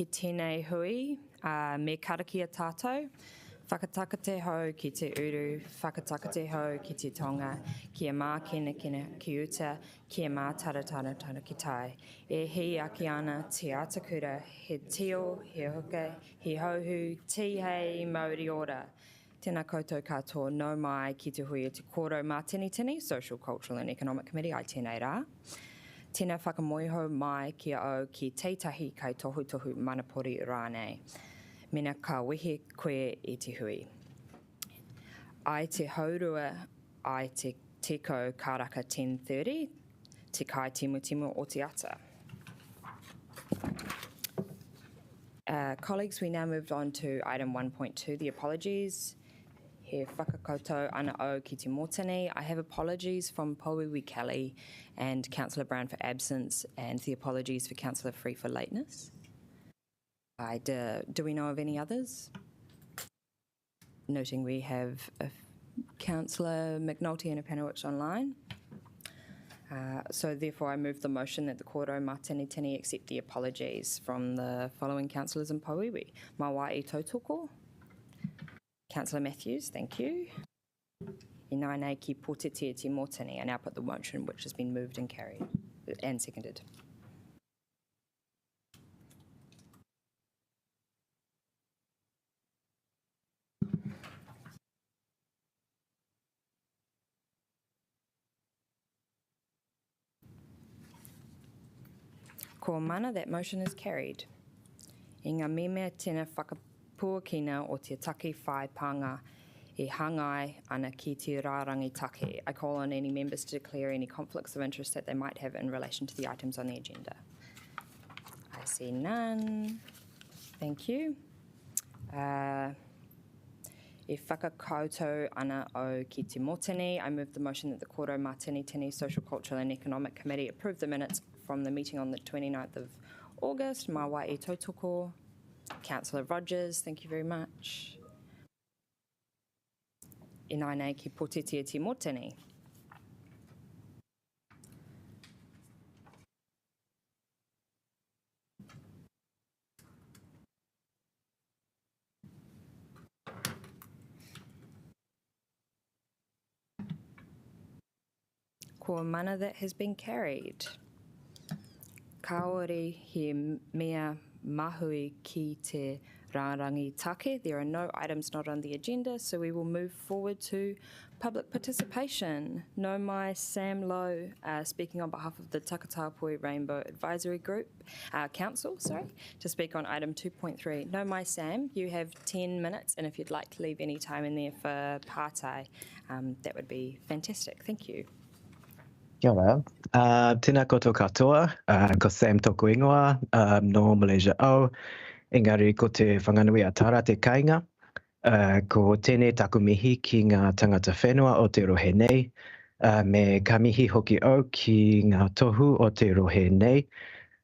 Ki tēnei hui, me karakia tātou, whakatakate hou ki te uru, whakatakate hou ki te tonga, kia mā kena ki uta, kia mā taratara ki tai. E hi aki ana te atakura, he tio, he huke, he hauhu, ti hei mauri ora. Tēnā koutou katoa, no mai ki te hui o te Kōrau Mātinitini, Social, Cultural and Economic Committee, ai tēnei rā. Tēnā whakamoiho mai kia au ki teitahi kai tohu manapori rānei. Mena ka wehe koe i te hui. Ai te haurua, ai te teko karaka 10:30, te kai timu o te ata. Colleagues, we now moved on to item 1.2, the apologies. He whakakoutou ana o ki te mōtini. I have apologies from Pauiwi Kelly and Councillor Brown for absence, and the apologies for Councillor Free for lateness. Do we know of any others? Noting we have Councillor McNulty and Apanowicz online. So therefore I move the motion that the Kōrau Mātinitini accept the apologies from the following councillors in Pauiwi. Mawai Tautoko. Councillor Matthews, thank you. Inainei ki potetia te mōtini. I now put the motion which has been moved and carried and seconded. Ko mana, that motion is carried. I ngā meme tēnā whakapuakina o te take whai panga e hangai ana ki te rārangi take. I call on any members to declare any conflicts of interest that they might have in relation to the items on the agenda. I see none. Thank you. E whakakoutou ana o ki te mōtini. I move the motion that the Kōrau Mātinitini Social, Cultural and Economic Committee approve the minutes from the meeting on the 29th of August. Mawai e tautoko. Councillor Rogers, thank you very much. Inainei ki potetia te mōtini. Ko mana, that has been carried. Kāore he mea mahui ki te rārangi take. There are no items not on the agenda, so we will move forward to public participation. No mai Sam Lowe, speaking on behalf of the Takatapui Rainbow Advisory Group, Council, to speak on item 2.3. No mai Sam, you have 10 minutes, and if you'd like to leave any time in there for pārtai, that would be fantastic. Thank you. Kia ora. Tēnā koutou katoa, ko Sam tōku ingoa, no Malaysia au. Engari ko te whanganui a tara te kāinga. Ko tēnei taku mihi ki ngā tangata whenua o te rohe nei. Me ka mihi hoki au ki ngā tohu o te rohe nei.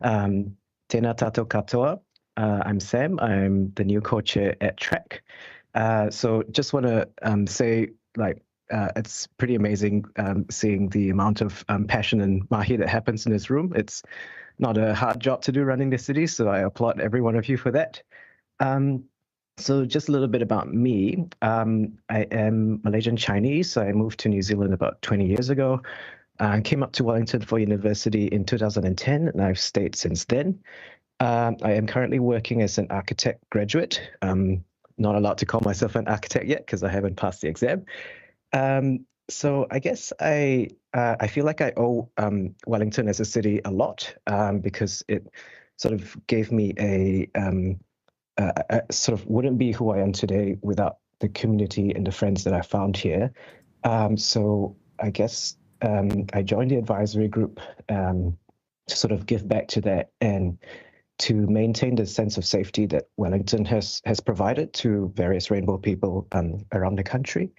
Tēnā tātou katoa. I'm Sam. I'm the new co-chair at TRAC. So just want to say, it's pretty amazing seeing the amount of passion and mahi that happens in this room. It's not a hard job to do running the city, so I applaud every one of you for that. So just a little bit about me. I am Malaysian Chinese, so I moved to New Zealand about 20 years ago. I came up to Wellington for university in 2010, and I've stayed since then. I am currently working as an architect graduate. Not allowed to call myself an architect yet because I haven't passed the exam. So I guess I feel like I owe Wellington as a city a lot because it sort of gave me a sort of wouldn't be who I am today without the community and the friends that I found here. So I guess I joined the advisory group to sort of give back to that and to maintain the sense of safety that Wellington has provided to various rainbow people around the country.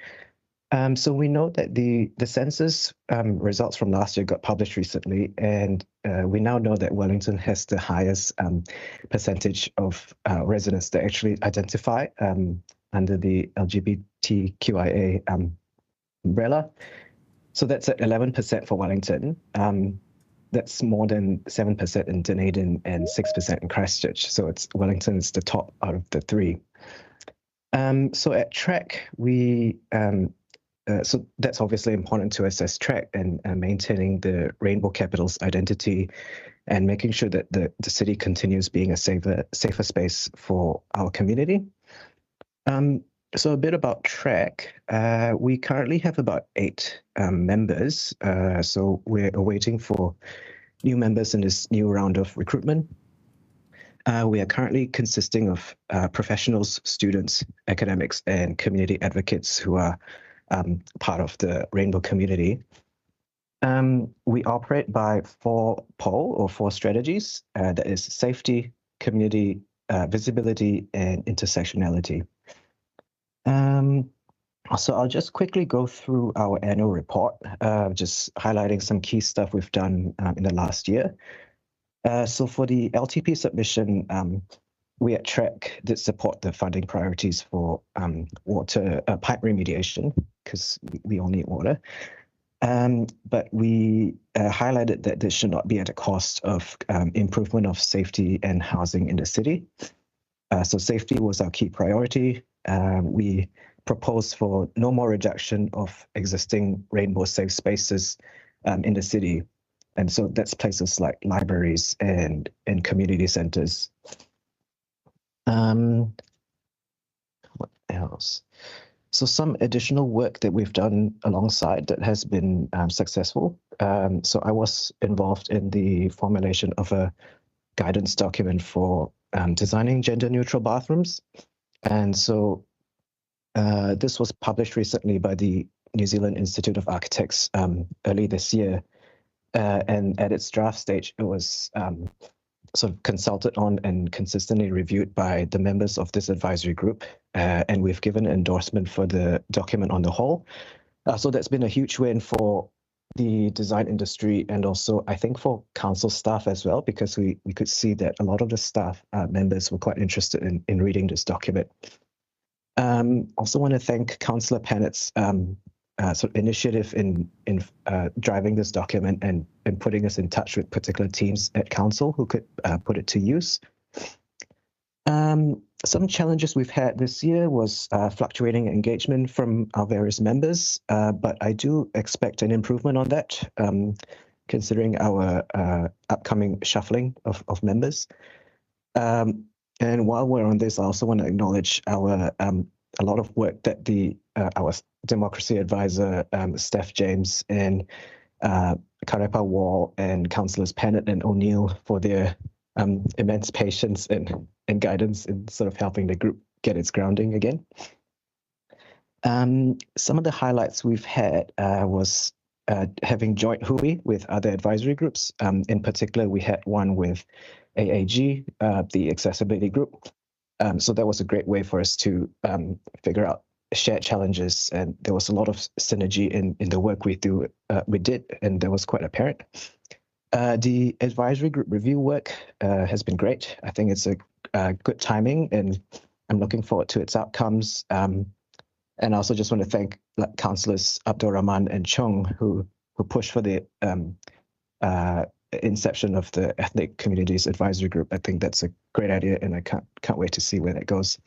So we know that the census results from last year got published recently, and we now know that Wellington has the highest percentage of residents that actually identify under the LGBTQIA umbrella. So that's at 11% for Wellington. that's more than 7% in Dunedin and 6% in Christchurch. So Wellington is the top out of the three. So at TRAC, so that's obviously important to us as TRAC and maintaining the Rainbow Capital's identity and making sure that the city continues being a safer space for our community. So a bit about TRAC. We currently have about 8 members. So we're awaiting for new members in this new round of recruitment. We are currently consisting of professionals, students, academics, and community advocates who are part of the Rainbow community. We operate by 4 strategies. That is safety, community, visibility, and intersectionality. So I'll just quickly go through our annual report, just highlighting some key stuff we've done in the last year. So for the LTP submission, we at TRAC did support the funding priorities for water pipe remediation, because we all need water. But we highlighted that this should not be at the cost of improvement of safety and housing in the city. So safety was our key priority. We proposed for no more reduction of existing rainbow safe spaces in the city. And so that's places like libraries and community centers. What else? So some additional work that we've done alongside that has been successful. So I was involved in the formulation of a guidance document for designing gender-neutral bathrooms. And so this was published recently by the New Zealand Institute of Architects early this year. And at its draft stage, it was sort of consulted on and consistently reviewed by the members of this advisory group. And we've given an endorsement for the document on the whole. So that's been a huge win for the design industry and also I think for council staff as well, because we could see that a lot of the staff members were quite interested in reading this document. Also want to thank Councillor Pannett's sort of initiative in driving this document and putting us in touch with particular teams at council who could put it to use. Some challenges we've had this year was fluctuating engagement from our various members, but I do expect an improvement on that, considering our upcoming shuffling of members. And while we're on this, I also want to acknowledge our a lot of work that our democracy advisor, Steph James, and Karepa Wall, and councillors Pennant and O'Neill for their immense patience and guidance in sort of helping the group get its grounding again. Some of the highlights we've had was having joint hui with other advisory groups. In particular, we had one with AAG, the accessibility group. So that was a great way for us to figure out shared challenges, and there was a lot of synergy in the work we did, and that was quite apparent. The advisory group review work has been great. I think it's a good timing, and I'm looking forward to its outcomes. And I also just want to thank councillors Abdul Rahman and Chung who pushed for the inception of the Ethnic Communities Advisory Group. I think that's a great idea, and I can't wait to see where that goes.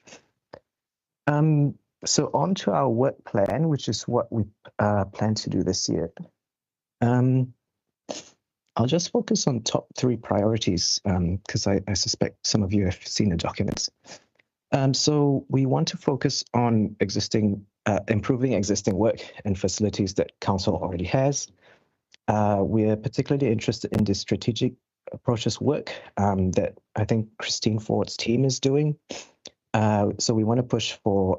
So on to our work plan, which is what we plan to do this year. I'll just focus on top 3 priorities because I suspect some of you have seen the documents. So we want to focus on improving existing work and facilities that council already has. We're particularly interested in the strategic approaches work that I think Christine Ford's team is doing. So we want to push for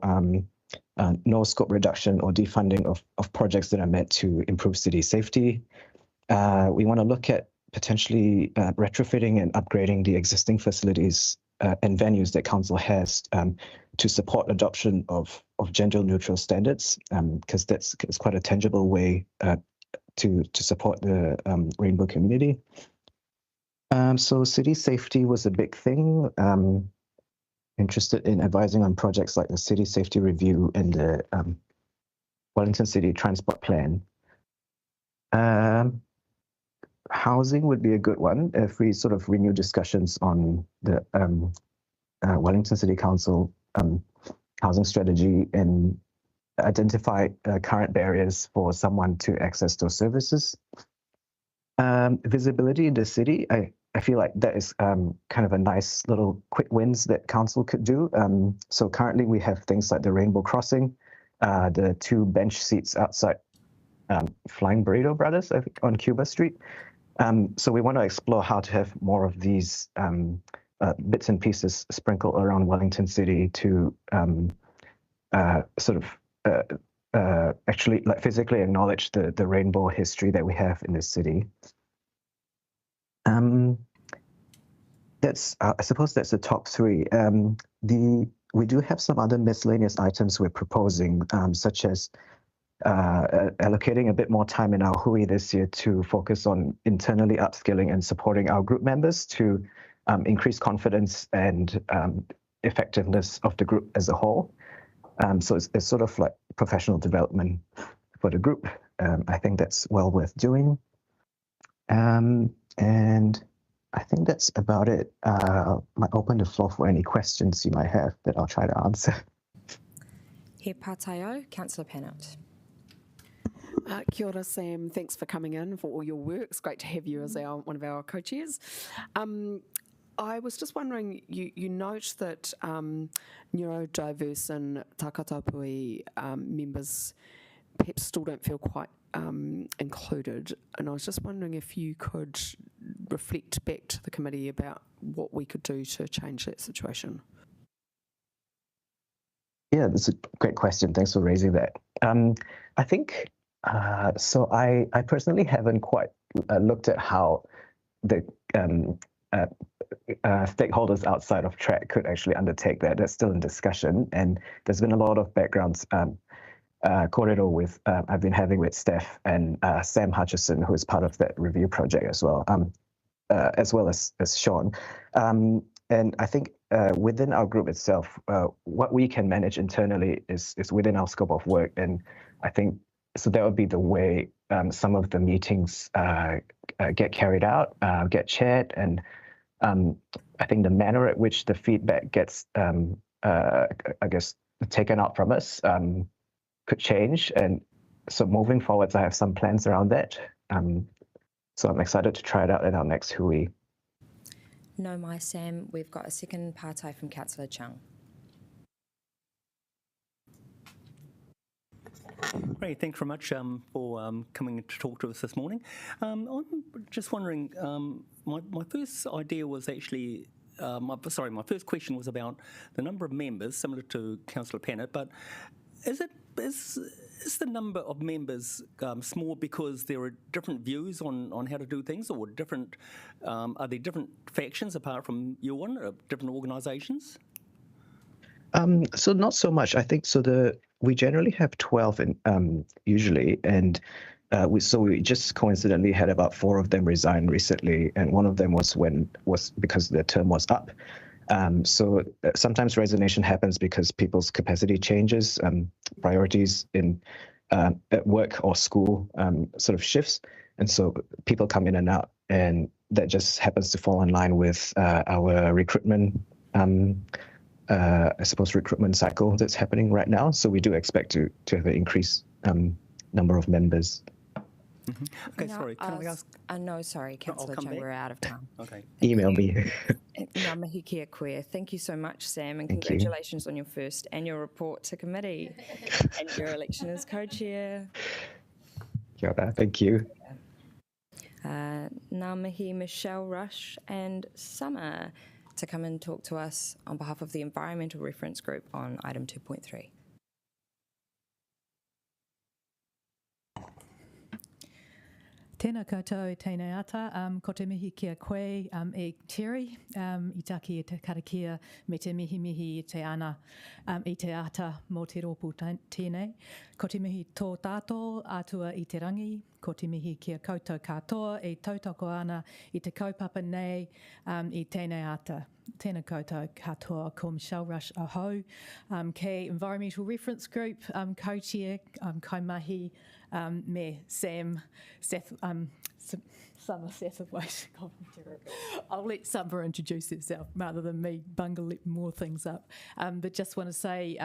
no scope reduction or defunding of projects that are meant to improve city safety. We want to look at potentially retrofitting and upgrading the existing facilities and venues that council has to support adoption of gender-neutral standards, because that's quite a tangible way to support the Rainbow community. So city safety was a big thing. Interested in advising on projects like the City Safety Review and the Wellington City Transport Plan. housing would be a good one if we sort of renew discussions on the Wellington City Council housing strategy and identify current barriers for someone to access those services. Visibility in the city, I feel like that is kind of a nice little quick wins that council could do. So currently we have things like the Rainbow Crossing, the 2 bench seats outside Flying Burrito Brothers, I think, on Cuba Street. So we want to explore how to have more of these bits and pieces sprinkled around Wellington City to sort of actually like physically acknowledge the rainbow history that we have in this city. That's I suppose that's the top 3. We do have some other miscellaneous items we're proposing, such as allocating a bit more time in our Hui this year to focus on internally upskilling and supporting our group members to increase confidence and effectiveness of the group as a whole. So it's sort of like professional development for the group. I think that's well worth doing. And I think that's about it. Might open the floor for any questions you might have that I'll try to answer. He pātaio, Councillor Pennant. Kia ora, Sam. Thanks for coming in for all your work. It's great to have you as one of our co-chairs. I was just wondering, you note that neurodiverse and Takatapui members perhaps still don't feel quite included, and I was just wondering if you could reflect back to the committee about what we could do to change that situation. Yeah, that's a great question. Thanks for raising that. I think, so I personally haven't quite looked at how the stakeholders outside of track could actually undertake that. That's still in discussion, and there's been a lot of backgrounds Kōrau with I've been having with Steph and Sam Hutchison, who is part of that review project as well as Sean. And I think within our group itself, what we can manage internally is within our scope of work, and I think so that would be the way some of the meetings get carried out, get chaired, and I think the manner at which the feedback gets, I guess, taken out from us could change. And so moving forwards, I have some plans around that. So I'm excited to try it out at our next Hui. No, my Sam, we've got a second pātai from Councillor Chung. Great, thanks very much for coming to talk to us this morning. I'm just wondering, my first idea was actually, my first question was about the number of members, similar to Councillor Pennant, but is the number of members small because there are different views on how to do things, or different? Are there different factions apart from your one, or different organisations? So not so much. I think so. We generally have 12 usually, and we just coincidentally had about 4 of them resign recently, and one of them was because their term was up. So sometimes resignation happens because people's capacity changes, priorities at work or school sort of shifts, and so people come in and out, and that just happens to fall in line with our recruitment. I suppose recruitment cycle that's happening right now. So we do expect to have an increased number of members. Mm-hmm. Okay, sorry, can I ask? No, sorry, Councillor Chung, we're out of time. Okay. Email me. Ngā mihi kia koe. Thank you so much, Sam, and congratulations on your first annual report to committee and your election as co-chair. Kia ora, thank you. Ngā mihi Michelle Rush and Summer to come and talk to us on behalf of the Environmental Reference Group on item 2.3. Tēnā koutou e tēnei ata, ko te mihi kia koe e Terry, I taki e te karakia me te mihi i te ana i te ata mō te rōpū tēnei. Ko te mihi tō tātou atua i te rangi, ko te mihi kia koutou katoa e tautoko ana i te kaupapa nei I tēnei ata. Tēnā koutou katoa ko Michelle Rush ahau, kei Environmental Reference Group, co-chair, kaimahi me Seth Summer Satterthwaite. I'll let Summer introduce herself rather than me bungle more things up. But just want to say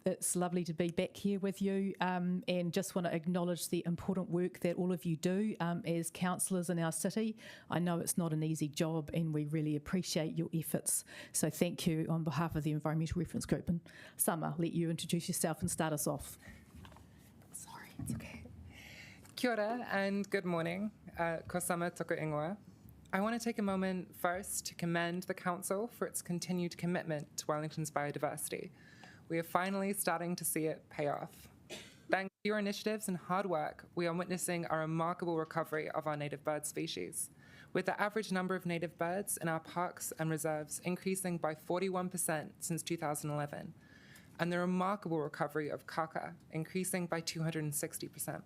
it's lovely to be back here with you, and just want to acknowledge the important work that all of you do as councillors in our city. I know it's not an easy job and we really appreciate your efforts. So thank you on behalf of the Environmental Reference Group. And Summer, let you introduce yourself and start us off. Sorry, it's okay. Kia ora and good morning. Ko sama tōku ingoa. I want to take a moment first to commend the Council for its continued commitment to Wellington's biodiversity. We are finally starting to see it pay off. Thanks to your initiatives and hard work, we are witnessing a remarkable recovery of our native bird species, with the average number of native birds in our parks and reserves increasing by 41% since 2011, and the remarkable recovery of kaka increasing by 260%.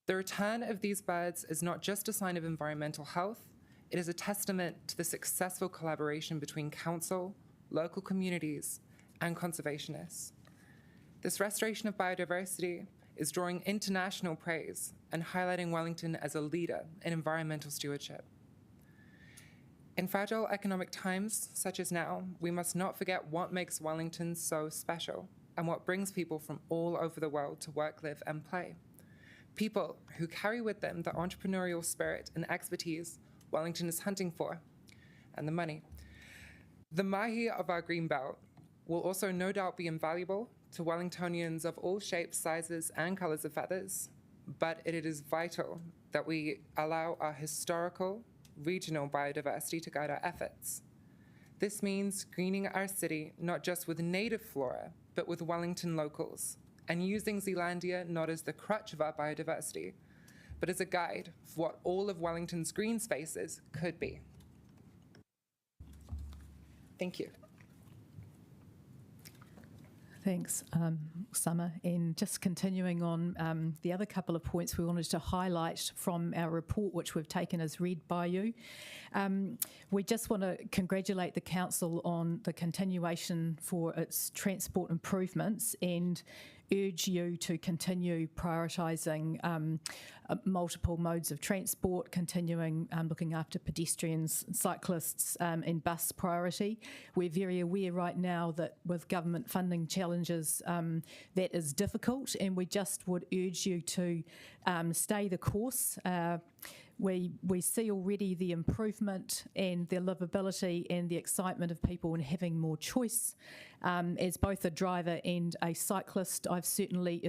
The return of these birds is not just a sign of environmental health, it is a testament to the successful collaboration between council, local communities, and conservationists. This restoration of biodiversity is drawing international praise and highlighting Wellington as a leader in environmental stewardship. In fragile economic times, such as now, we must not forget what makes Wellington so special and what brings people from all over the world to work, live, and play. People who carry with them the entrepreneurial spirit and expertise Wellington is hunting for, and the money. The mahi of our greenbelt will also no doubt be invaluable to Wellingtonians of all shapes, sizes, and colours of feathers, but it is vital that we allow our historical, regional biodiversity to guide our efforts. This means greening our city not just with native flora, but with Wellington locals, and using Zealandia not as the crutch of our biodiversity, but as a guide for what all of Wellington's green spaces could be. Thank you. Thanks, Summer. And just continuing on the other couple of points we wanted to highlight from our report, which we've taken as read by you. We just want to congratulate the Council on the continuation for its transport improvements and urge you to continue prioritising multiple modes of transport, continuing looking after pedestrians, cyclists and bus priority. We're very aware right now that with government funding challenges that is difficult, and we just would urge you to stay the course. We see already the improvement and the livability and the excitement of people in having more choice. As both a driver and a cyclist, I've certainly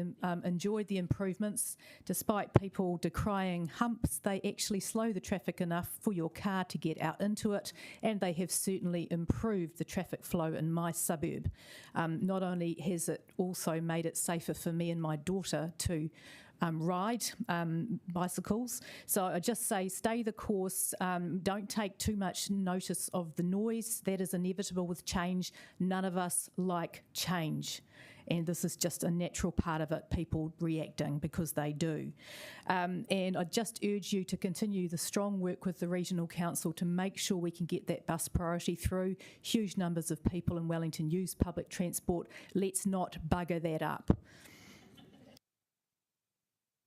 enjoyed the improvements. Despite people decrying humps, they actually slow the traffic enough for your car to get out into it, and they have certainly improved the traffic flow in my suburb. Not only has it also made it safer for me and my daughter to ride bicycles. So I just say stay the course, don't take too much notice of the noise. That is inevitable with change. None of us like change. And this is just a natural part of it, people reacting because they do. And I just urge you to continue the strong work with the Regional Council to make sure we can get that bus priority through. Huge numbers of people in Wellington use public transport. Let's not bugger that up.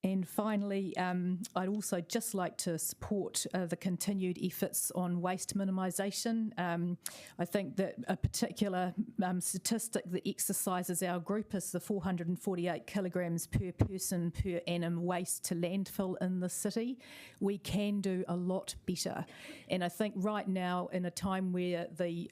And finally, I'd also just like to support the continued efforts on waste minimisation. I think that a particular statistic that exercises our group is the 448 kilograms per person per annum waste to landfill in the city. We can do a lot better. And I think right now, in a time where the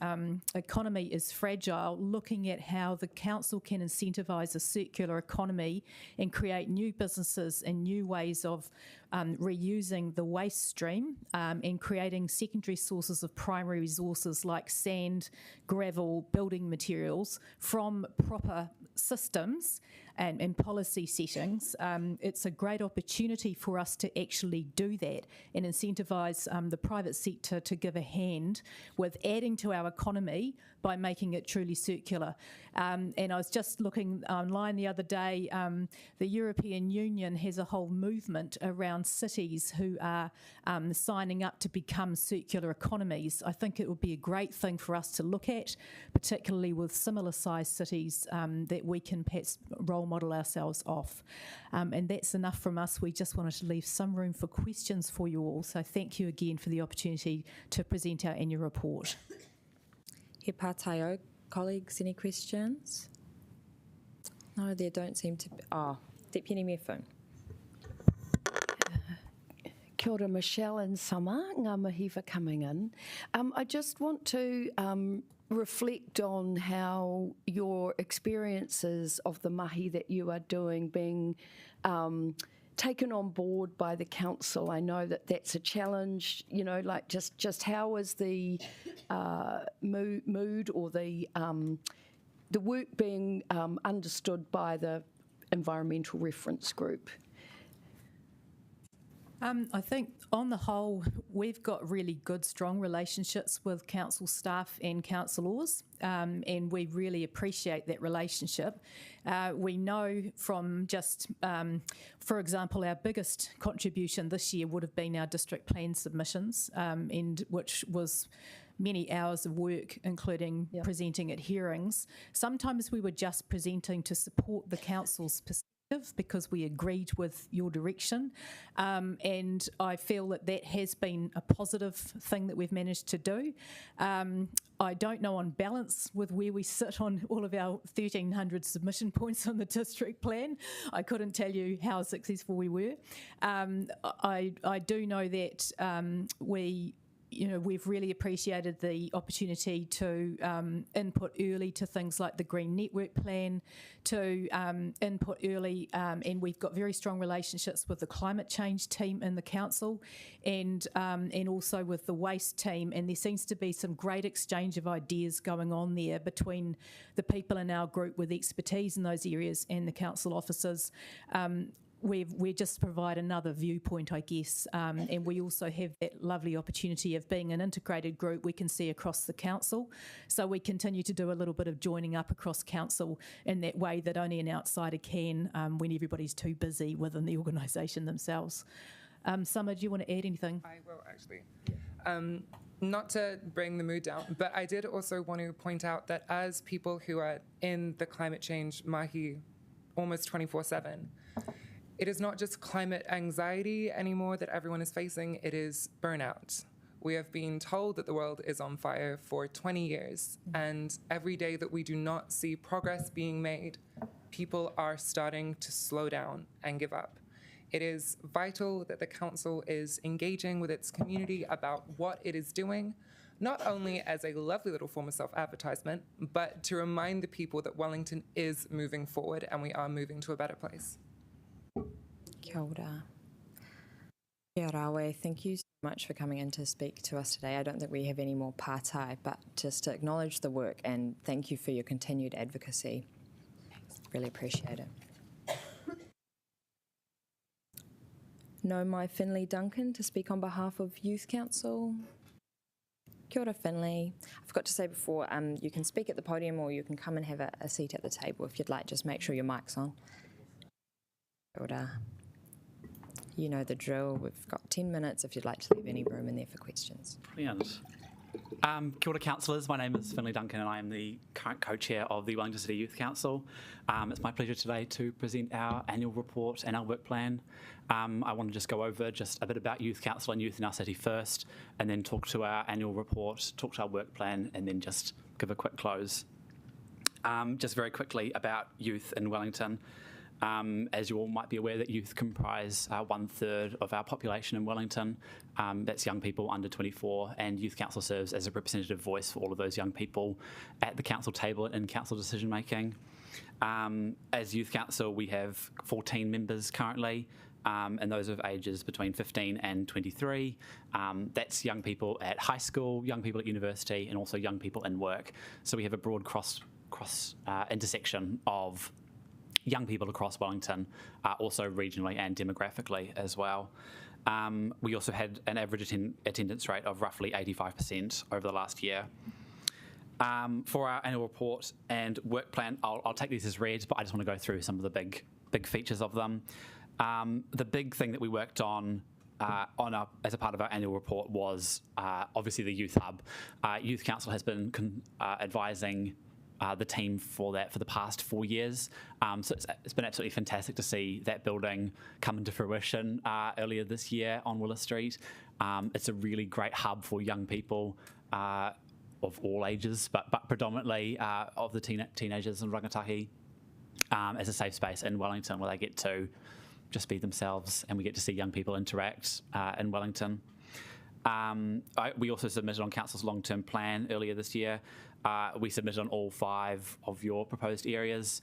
economy is fragile, looking at how the council can incentivise a circular economy and create new businesses and new ways of reusing the waste stream and creating secondary sources of primary resources like sand, gravel, building materials from proper systems and policy settings. It's a great opportunity for us to actually do that and incentivise the private sector to give a hand with adding to our economy by making it truly circular. And I was just looking online the other day, the European Union has a whole movement around cities who are signing up to become circular economies. I think it would be a great thing for us to look at, particularly with similar sized cities that we can perhaps role model ourselves off. And that's enough from us. We just wanted to leave some room for questions for you all. So thank you again for the opportunity to present our annual report. He pātaio, colleagues, any questions? No, there don't seem to be. Deputy Mayor Finn. Kia ora, Michelle and Summer. Ngā mihi for coming in. I just want to reflect on how your experiences of the mahi that you are doing being taken on board by the council. I know that that's a challenge, you know, like just how is the mood or the work being understood by the Environmental Reference Group? I think on the whole, we've got really good, strong relationships with council staff and councillors, and we really appreciate that relationship. We know from just, for example, our biggest contribution this year would have been our district plan submissions, and which was many hours of work, including presenting at hearings. Sometimes we were just presenting to support the council's perspective because we agreed with your direction, and I feel that that has been a positive thing that we've managed to do. I don't know on balance with where we sit on all of our 1,300 submission points on the district plan. I couldn't tell you how successful we were. I do know that we've really appreciated the opportunity to input early to things like the Green Network Plan, to input early, and we've got very strong relationships with the climate change team in the council, and also with the waste team, and there seems to be some great exchange of ideas going on there between the people in our group with expertise in those areas and the council officers. We just provide another viewpoint, I guess, and we also have that lovely opportunity of being an integrated group we can see across the council. So we continue to do a little bit of joining up across council in that way that only an outsider can when everybody's too busy within the organisation themselves. Summer, do you want to add anything? I will, actually. Not to bring the mood down, but I did also want to point out that as people who are in the climate change mahi almost 24/7, it is not just climate anxiety anymore that everyone is facing, it is burnout. We have been told that the world is on fire for 20 years, and every day that we do not see progress being made, people are starting to slow down and give up. It is vital that the council is engaging with its community about what it is doing, not only as a lovely little form of self-advertisement, but to remind the people that Wellington is moving forward and we are moving to a better place. Kia ora. Kia rawe, thank you so much for coming in to speak to us today. I don't think we have any more pātai, but just to acknowledge the work and thank you for your continued advocacy. Really appreciate it. No Mai Finlay Duncan to speak on behalf of Youth Council. Kia ora, Finlay. I forgot to say before, you can speak at the podium or you can come and have a seat at the table if you'd like. Just make sure your mic's on. Kia ora. You know the drill. We've got 10 minutes if you'd like to leave any room in there for questions. Brilliant. Kia ora, councillors. My name is Finlay Duncan and I am the current co-chair of the Wellington City Youth Council. It's my pleasure today to present our annual report and our work plan. I want to just go over just a bit about Youth Council and youth in our city first, and then talk to our annual report, talk to our work plan, and then just give a quick close. Just very quickly about youth in Wellington. As you all might be aware, that youth comprise 1/3 of our population in Wellington. That's young people under 24, and Youth Council serves as a representative voice for all of those young people at the council table and in council decision making. As Youth Council, we have 14 members currently, and those of ages between 15 and 23. That's young people at high school, young people at university, and also young people in work. So we have a broad cross intersection of young people across Wellington, also regionally and demographically as well. We also had an average attendance rate of roughly 85% over the last year. For our annual report and work plan, I'll take these as read, but I just want to go through some of the big features of them. The big thing that we worked on as a part of our annual report was obviously the Youth Hub. Youth Council has been advising the team for that for the past 4 years. So it's been absolutely fantastic to see that building come into fruition earlier this year on Willis Street. It's a really great hub for young people of all ages, but predominantly of the teenagers and rangatahi, as a safe space in Wellington where they get to just be themselves, and we get to see young people interact in Wellington. We also submitted on Council's long-term plan earlier this year. We submitted on all 5 of your proposed areas,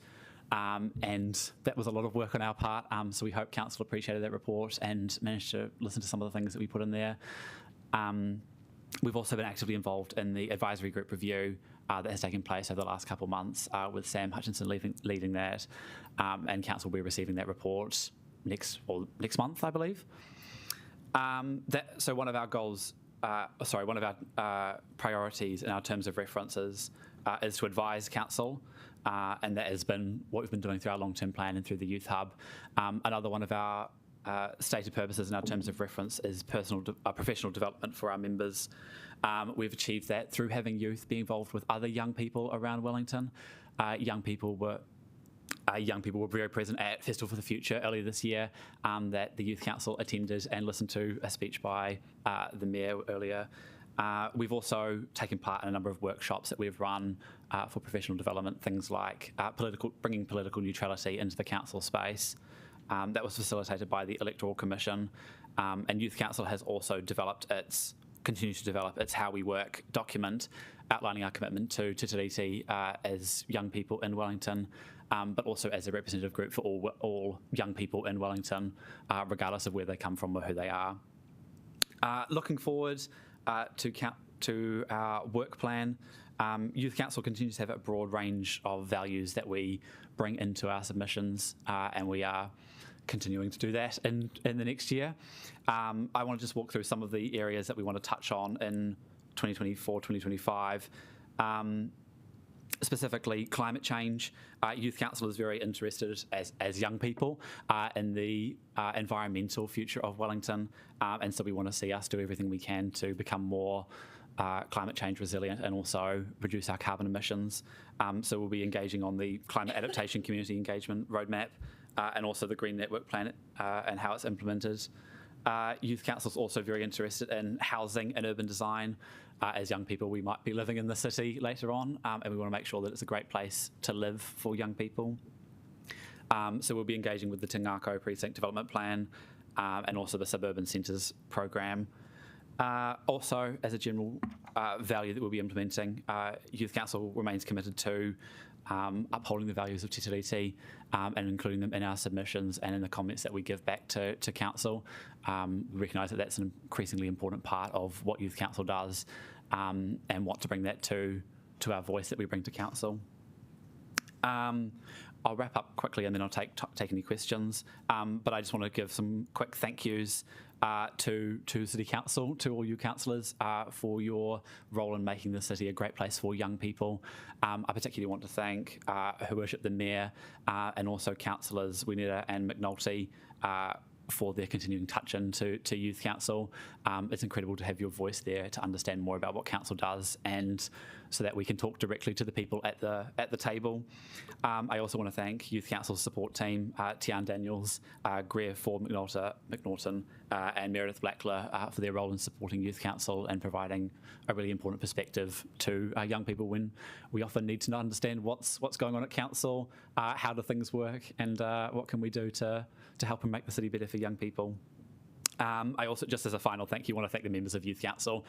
and that was a lot of work on our part, so we hope Council appreciated that report and managed to listen to some of the things that we put in there. We've also been actively involved in the advisory group review that has taken place over the last couple of months, with Sam Hutchinson leading that, and Council will be receiving that report next month, I believe. So one of our goals, one of our priorities in our terms of references is to advise Council, and that has been what we've been doing through our long-term plan and through the Youth Hub. Another one of our stated purposes in our terms of reference is professional development for our members. We've achieved that through having youth be involved with other young people around Wellington. Young people were very present at Festival for the Future earlier this year, that the Youth Council attended and listened to a speech by the Mayor earlier. We've also taken part in a number of workshops that we've run for professional development, things like bringing political neutrality into the council space. That was facilitated by the Electoral Commission, and Youth Council has also continues to develop its How We Work document, outlining our commitment to Te Tiriti as young people in Wellington, but also as a representative group for all young people in Wellington, regardless of where they come from or who they are. Looking forward to our work plan, Youth Council continues to have a broad range of values that we bring into our submissions, and we are continuing to do that in the next year. I want to just walk through some of the areas that we want to touch on in 2024, 2025. Specifically, climate change. Youth Council is very interested as young people in the environmental future of Wellington, and so we want to see us do everything we can to become more climate change resilient and also reduce our carbon emissions. So we'll be engaging on the Climate Adaptation Community Engagement Roadmap, and also the Green Network Plan and how it's implemented. Youth Council is also very interested in housing and urban design. As young people, we might be living in the city later on, and we want to make sure that it's a great place to live for young people. So we'll be engaging with the Te Ngākau Precinct Development Plan, and also the Suburban Centres Programme. Also, as a general value that we'll be implementing, Youth Council remains committed to upholding the values of Te Tiriti, and including them in our submissions and in the comments that we give back to Council. We recognise that that's an increasingly important part of what Youth Council does, and want to bring that to our voice that we bring to Council. I'll wrap up quickly and then I'll take any questions, but I just want to give some quick thank yous to City Council, to all you councillors, for your role in making the city a great place for young people. I particularly want to thank Her Worship the Mayor, and also councillors Wineta and McNulty, for their continuing touch into Youth Council. It's incredible to have your voice there to understand more about what Council does, and so that we can talk directly to the people at the table. I also want to thank Youth Council's support team, Tian Daniels, Greer Ford McNaughton, and Meredith Blackler, for their role in supporting Youth Council and providing a really important perspective to young people when we often need to understand what's going on at Council, how do things work, and what can we do to help and make the city better for young people. I also, just as a final thank you, want to thank the members of Youth Council.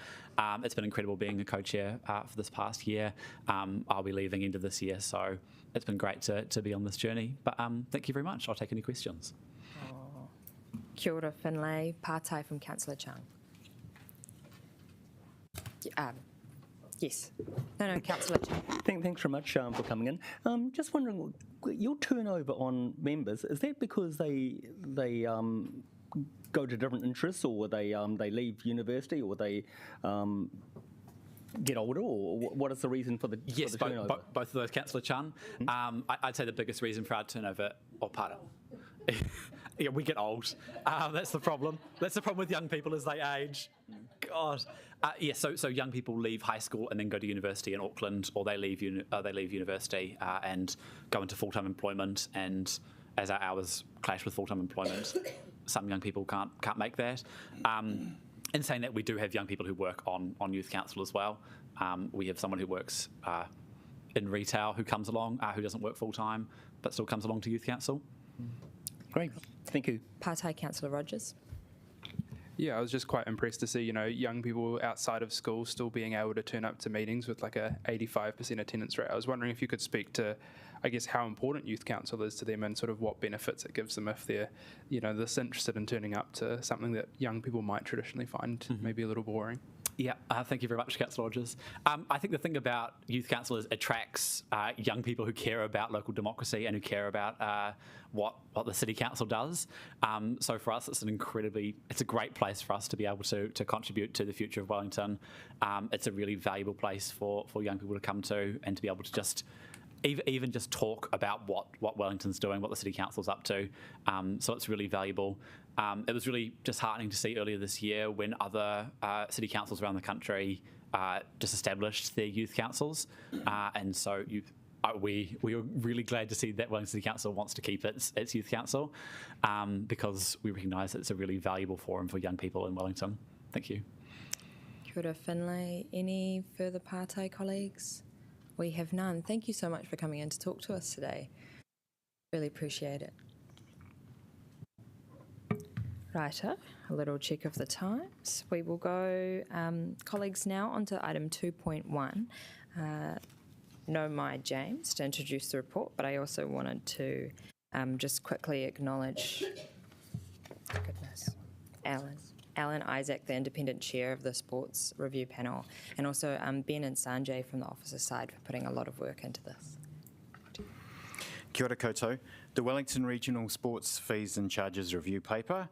It's been incredible being a co-chair for this past year. I'll be leaving end of this year, so it's been great to be on this journey. But thank you very much. I'll take any questions. Kia ora, Finlay. Pātai from Councillor Chung. Yes. No, Councillor Chung. Thanks very much for coming in. Just wondering, your turnover on members, is that because they go to different interests, or they leave university, or they get older, or what is the reason for the turnover? Both of those, Councillor Chan. I'd say the biggest reason for our turnover, Yeah, we get old. That's the problem. That's the problem with young people as they age. God. So young people leave high school and then go to university in Auckland, or they leave university and go into full-time employment. And as our hours clash with full-time employment, some young people can't make that. In saying that, we do have young people who work on youth council as well. We have someone who works in retail who comes along, who doesn't work full-time, but still comes along to youth council. Great, thank you. Partai Councillor Rogers. Yeah, I was just quite impressed to see, young people outside of school still being able to turn up to meetings with like a 85% attendance rate. I was wondering if you could speak to, I guess, how important youth council is to them and sort of what benefits it gives them if they're, this interested in turning up to something that young people might traditionally find maybe a little boring. Yeah, thank you very much, Councillor Rogers. I think the thing about youth council is it attracts young people who care about local democracy and who care about what the city council does. So for us, it's a great place for us to be able to contribute to the future of Wellington. It's a really valuable place for young people to come to and to be able to just even just talk about what Wellington's doing, what the city council's up to. So it's really valuable. It was really disheartening to see earlier this year when other city councils around the country just established their youth councils, and so we were really glad to see that Wellington City Council wants to keep its youth council, because we recognise it's a really valuable forum for young people in Wellington. Thank you. Kia ora, Finlay. Any further Partai colleagues? We have none. Thank you so much for coming in to talk to us today. Really appreciate it. Righto, a little check of the times. We will go, colleagues, now onto item 2.1. No my James to introduce the report, but I also wanted to just quickly acknowledge, goodness, Alan Isaac, the independent chair of the sports review panel, and also Ben and Sanjay from the officer side for putting a lot of work into this. Kia ora koutou. The Wellington Regional Sports Fees and Charges Review Paper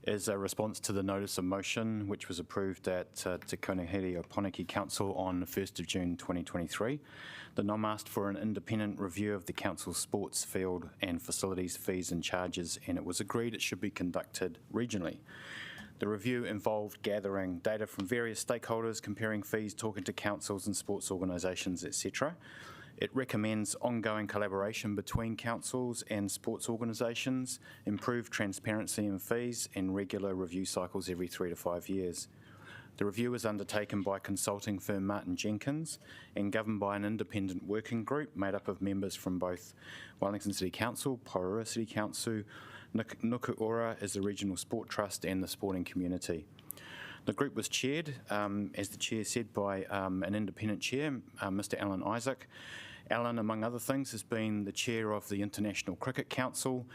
is a response to the notice of motion which was approved at Te Konehiri-o-Poneke Council on 1st of June 2023. The NOM asked for an independent review of the council's sports field and facilities fees and charges, and it was agreed it should be conducted regionally. The review involved gathering data from various stakeholders, comparing fees, talking to councils and sports organisations, etc. It recommends ongoing collaboration between councils and sports organisations, improved transparency in fees, and regular review cycles every 3 to 5 years. The review is undertaken by consulting firm Martin Jenkins and governed by an independent working group made up of members from both Wellington City Council, Porora City Council, Nuku Ora as the Regional Sport Trust, and the sporting community. The group was chaired, as the chair said, by an independent chair, Mr. Alan Isaac. Alan, among other things, has been the chair of the International Cricket Council,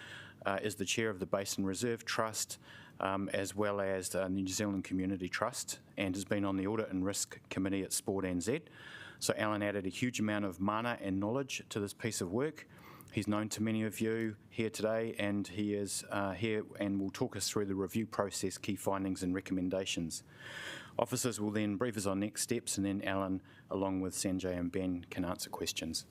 is the chair of the Basin Reserve Trust, as well as the New Zealand Community Trust, and has been on the Audit and Risk Committee at Sport NZ. So Alan added a huge amount of mana and knowledge to this piece of work. He's known to many of you here today, and he is here and will talk us through the review process, key findings and recommendations. Officers will then brief us on next steps, and then Alan, along with Sanjay and Ben, can answer questions.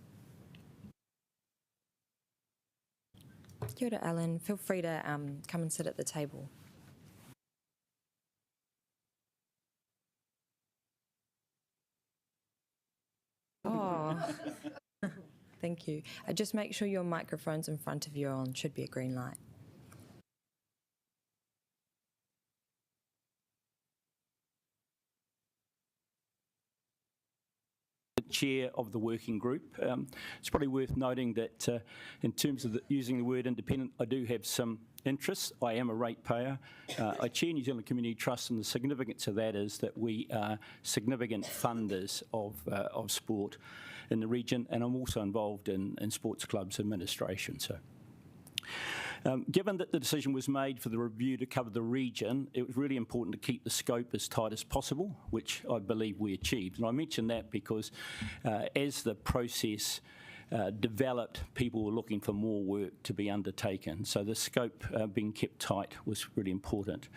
Kia ora, Alan. Feel free to come and sit at the table. Oh, thank you. Just make sure your microphone's in front of you are on. Should be a green light. Chair of the working group. It's probably worth noting that in terms of using the word independent, I do have some interests. I am a ratepayer. I chair New Zealand Community Trust, and the significance of that is that we are significant funders of sport in the region, and I'm also involved in sports clubs administration. So. Given that the decision was made for the review to cover the region, it was really important to keep the scope as tight as possible, which I believe we achieved. And I mention that because as the process developed, people were looking for more work to be undertaken. So the scope being kept tight was really important.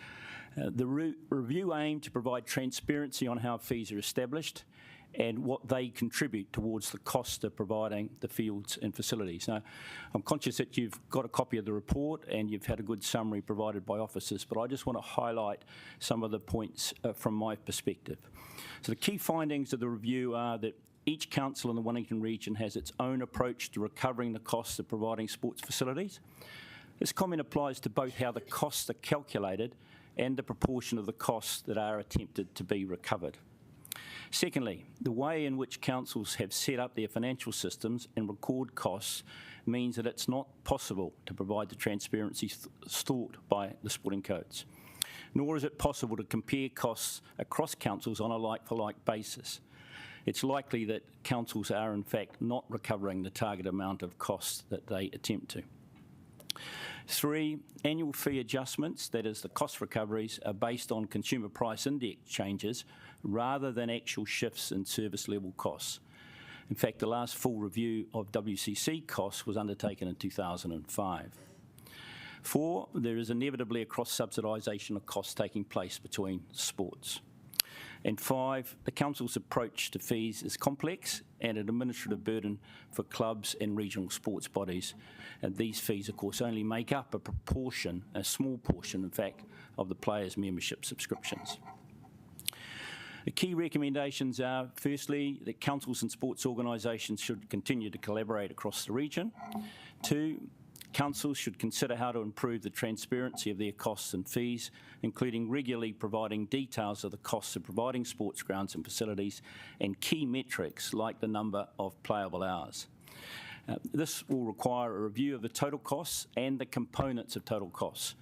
The review aimed to provide transparency on how fees are established and what they contribute towards the cost of providing the fields and facilities. Now, I'm conscious that you've got a copy of the report and you've had a good summary provided by officers, but I just want to highlight some of the points from my perspective. So the key findings of the review are that each council in the Wellington region has its own approach to recovering the costs of providing sports facilities. This comment applies to both how the costs are calculated and the proportion of the costs that are attempted to be recovered. Secondly, the way in which councils have set up their financial systems and record costs means that it's not possible to provide the transparency sought by the sporting codes, nor is it possible to compare costs across councils on a like-for-like basis. It's likely that councils are in fact not recovering the target amount of costs that they attempt to. 3, annual fee adjustments, that is the cost recoveries, are based on consumer price index changes rather than actual shifts in service level costs. In fact, the last full review of WCC costs was undertaken in 2005. 4, there is inevitably a cross-subsidisation of costs taking place between sports. And 5, the council's approach to fees is complex and an administrative burden for clubs and regional sports bodies. And these fees, of course, only make up a proportion, a small portion, in fact, of the players' membership subscriptions. The key recommendations are, firstly, that councils and sports organisations should continue to collaborate across the region. 2, councils should consider how to improve the transparency of their costs and fees, including regularly providing details of the costs of providing sports grounds and facilities and key metrics like the number of playable hours. This will require a review of the total costs and the components of total costs,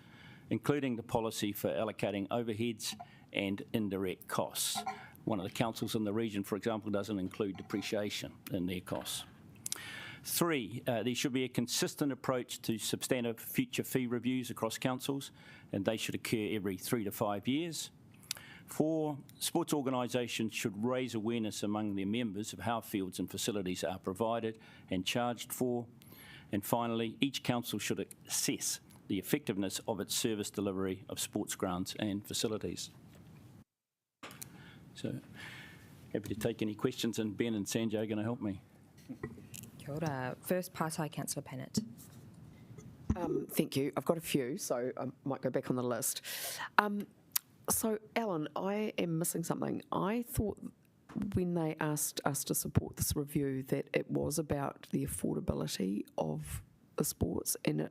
including the policy for allocating overheads and indirect costs. One of the councils in the region, for example, doesn't include depreciation in their costs. 3, there should be a consistent approach to substantive future fee reviews across councils, and they should occur every 3 to 5 years. 4, sports organisations should raise awareness among their members of how fields and facilities are provided and charged for. And finally, each council should assess the effectiveness of its service delivery of sports grounds and facilities. So, happy to take any questions, and Ben and Sanjay are going to help me. Kia ora. First Partai, Councillor Pennant. Thank you. I've got a few, so I might go back on the list. So, Alan, I am missing something. I thought when they asked us to support this review that it was about the affordability of the sports and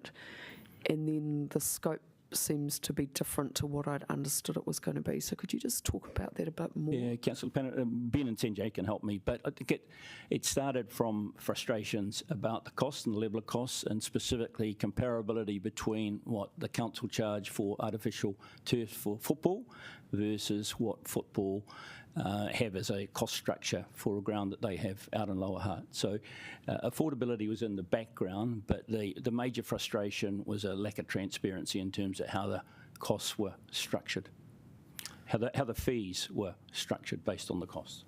then the scope seems to be different to what I'd understood it was going to be. So could you just talk about that a bit more? Yeah, Councillor Pennant, Ben and Sanjay can help me, but I think it started from frustrations about the cost and the level of costs, and specifically comparability between what the council charge for artificial turf for football versus what football have as a cost structure for a ground that they have out in Lower Hutt. So affordability was in the background, but the major frustration was a lack of transparency in terms of how the costs were structured, how the fees were structured based on the costs.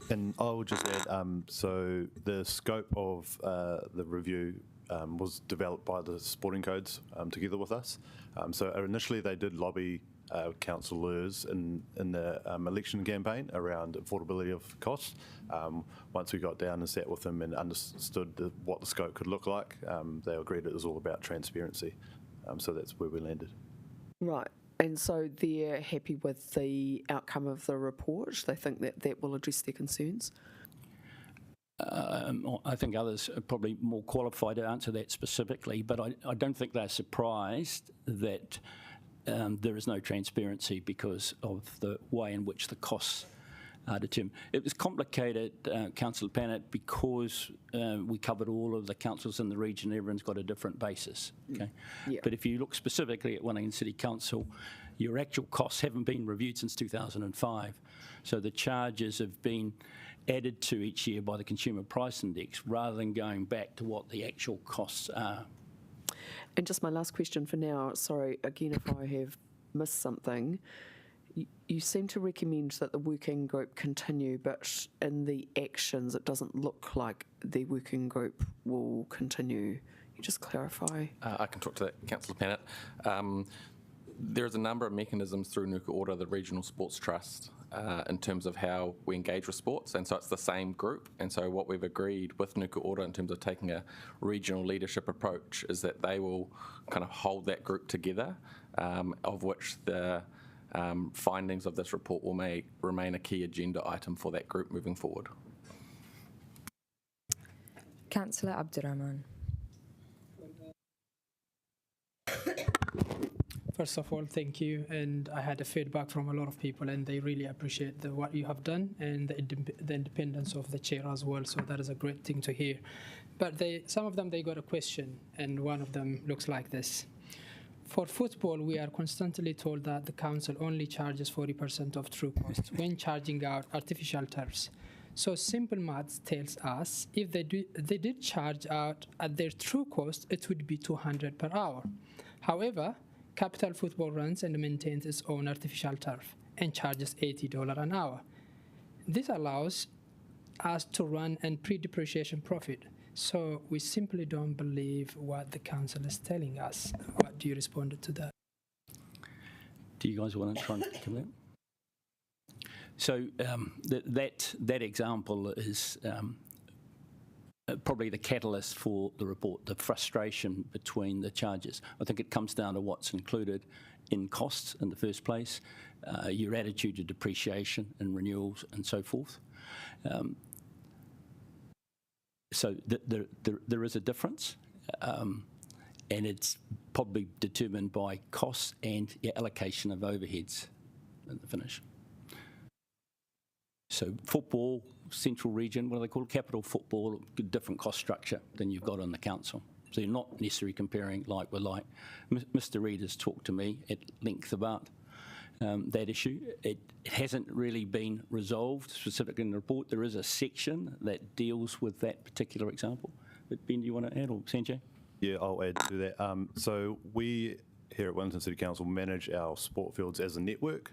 And I will just add, so the scope of the review was developed by the sporting codes together with us. So initially they did lobby councillors in the election campaign around affordability of costs. Once we got down and sat with them and understood what the scope could look like, they agreed it was all about transparency. So that's where we landed. Right. And so they're happy with the outcome of the report? They think that will address their concerns? I think others are probably more qualified to answer that specifically, but I don't think they're surprised that there is no transparency because of the way in which the costs are determined. It was complicated, Councillor Pennant, because we covered all of the councils in the region. Everyone's got a different basis. Okay, yeah. But if you look specifically at Wellington City Council, your actual costs haven't been reviewed since 2005. So the charges have been added to each year by the Consumer Price Index rather than going back to what the actual costs are. And just my last question for now, sorry, again, if I have missed something, you seem to recommend that the working group continue, but in the actions it doesn't look like the working group will continue. You just clarify? I can talk to that, Councillor Pennant. There's a number of mechanisms through Nuku Ora, the Regional Sports Trust, in terms of how we engage with sports, and so it's the same group. And so what we've agreed with Nuku Ora in terms of taking a regional leadership approach is that they will kind of hold that group together, of which the findings of this report will remain a key agenda item for that group moving forward. Councillor Abdurrahman. First of all, thank you. And I had a feedback from a lot of people, and they really appreciate what you have done and the independence of the chair as well. So that is a great thing to hear. But some of them, they got a question, and one of them looks like this. For football, we are constantly told that the council only charges 40% of true costs when charging out artificial turfs. So simple maths tells us if they did charge out at their true cost, it would be 200 per hour. However, Capital Football runs and maintains its own artificial turf and charges $80 an hour. This allows us to run and pre-depreciation profit. So we simply don't believe what the council is telling us. What do you respond to that? Do you guys want to try and come in? So that example is probably the catalyst for the report, the frustration between the charges. I think it comes down to what's included in costs in the first place, your attitude to depreciation and renewals and so forth. So there is a difference, and it's probably determined by costs and your allocation of overheads in the finish. So football, central region, what do they call it? Capital football, different cost structure than you've got on the council. So you're not necessarily comparing like with like. Mr. Reid has talked to me at length about that issue. It hasn't really been resolved specifically in the report. There is a section that deals with that particular example. But Ben, do you want to add, or Sanjay? Yeah, I'll add to that. So we here at Wellington City Council manage our sport fields as a network.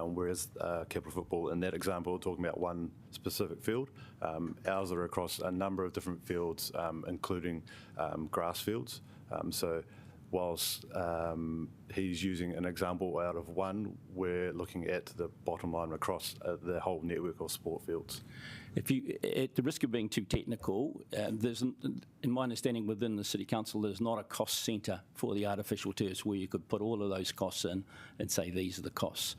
Whereas Capital Football, in that example, we're talking about one specific field. Ours are across a number of different fields, including grass fields. So whilst he's using an example out of one, we're looking at the bottom line across the whole network of sport fields. If you, at the risk of being too technical, there's, in my understanding within the City Council, there's not a cost centre for the artificial turfs where you could put all of those costs in and say these are the costs.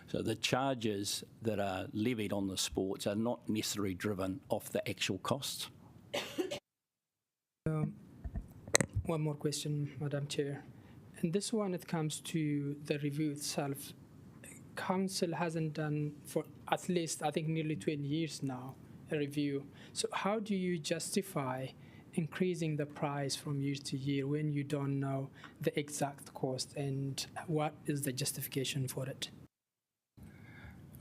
So the charges that are levied on the sports are not necessarily driven off the actual costs. One more question, Madam Chair. And this one, it comes to the review itself. Council hasn't done for at least, I think, nearly 20 years now, a review. So how do you justify increasing the price from year to year when you don't know the exact cost, and what is the justification for it?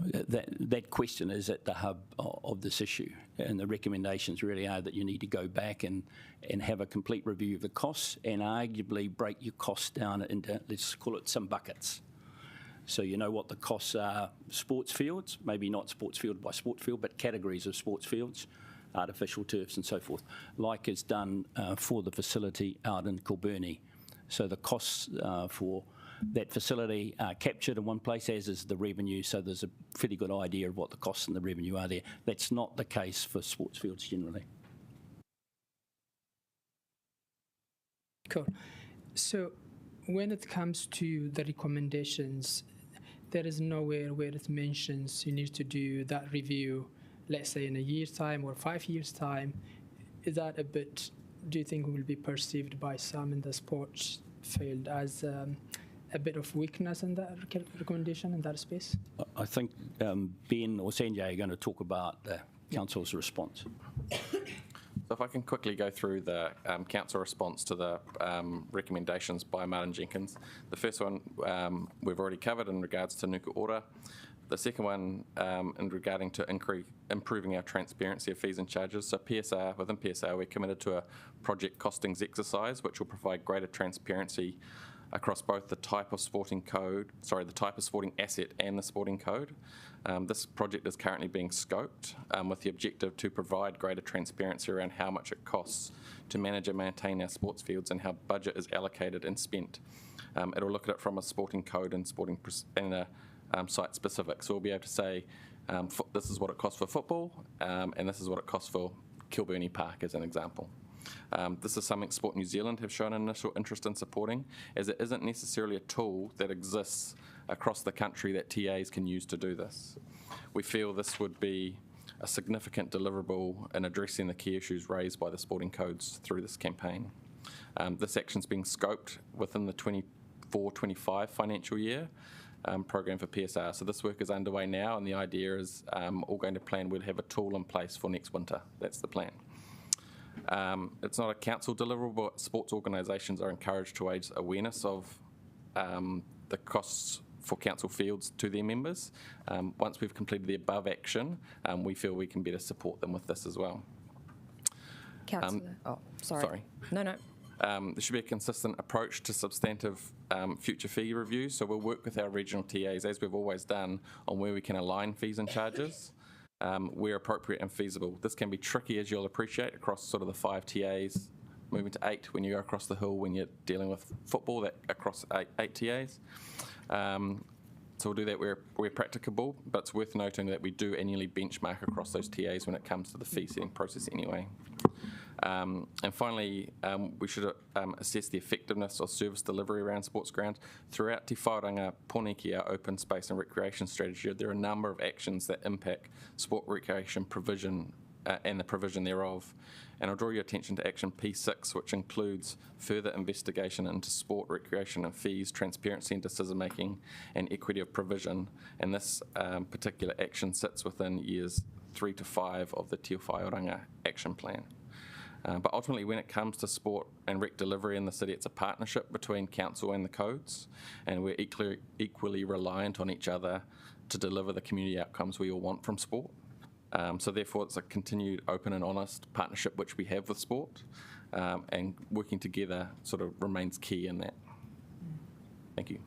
That question is at the hub of this issue, and the recommendations really are that you need to go back and have a complete review of the costs and arguably break your costs down into, let's call it, some buckets. So you know what the costs are, sports fields, maybe not sports field by sport field, but categories of sports fields, artificial turfs and so forth, like is done for the facility out in Kilburnie. So the costs for that facility are captured in one place, as is the revenue, so there's a pretty good idea of what the costs and the revenue are there. That's not the case for sports fields generally. Cool. So when it comes to the recommendations, there is nowhere where it mentions you need to do that review, let's say in a year's time or 5 years' time. Is that a bit, do you think will be perceived by some in the sports field as a bit of weakness in that recommendation in that space? I think Ben or Sanjay are going to talk about the Council's response. So if I can quickly go through the Council response to the recommendations by Martin Jenkins. The first one we've already covered in regards to Nuku Ora. The second one in regarding to improving our transparency of fees and charges. So PSR, within PSR, we're committed to a project costings exercise which will provide greater transparency across both the type of sporting asset and the sporting code. This project is currently being scoped with the objective to provide greater transparency around how much it costs to manage and maintain our sports fields and how budget is allocated and spent. It will look at it from a sporting code and a site specific. So we'll be able to say, this is what it costs for football, and this is what it costs for Kilburnie Park, as an example. This is something Sport New Zealand have shown an initial interest in supporting, as it isn't necessarily a tool that exists across the country that TAs can use to do this. We feel this would be a significant deliverable in addressing the key issues raised by the sporting codes through this campaign. This action's being scoped within the 24-25 financial year program for PSR. So this work is underway now, and the idea is all going to plan we'll have a tool in place for next winter. That's the plan. It's not a council deliverable, but sports organisations are encouraged to raise awareness of the costs for council fields to their members. Once we've completed the above action, we feel we can better support them with this as well. Councillor, sorry. No. There should be a consistent approach to substantive future fee reviews, so we'll work with our regional TAs, as we've always done, on where we can align fees and charges where appropriate and feasible. This can be tricky, as you'll appreciate, across sort of the 5 TAs, moving to 8 when you go across the hill when you're dealing with football, that across 8 TAs. So we'll do that where practicable, but it's worth noting that we do annually benchmark across those TAs when it comes to the fee setting process anyway. And finally, we should assess the effectiveness of service delivery around sports grounds. Throughout Te Whauranga Pōneke, our open space and recreation strategy, there are a number of actions that impact sport recreation provision and the provision thereof. And I'll draw your attention to action P6, which includes further investigation into sport, recreation and fees, transparency in decision making and equity of provision. And this particular action sits within years 3 to 5 of the Te Whauranga action plan. But ultimately, when it comes to sport and rec delivery in the city, it's a partnership between council and the codes, and we're equally reliant on each other to deliver the community outcomes we all want from sport. So therefore, it's a continued open and honest partnership which we have with sport, and working together sort of remains key in that. Thank you.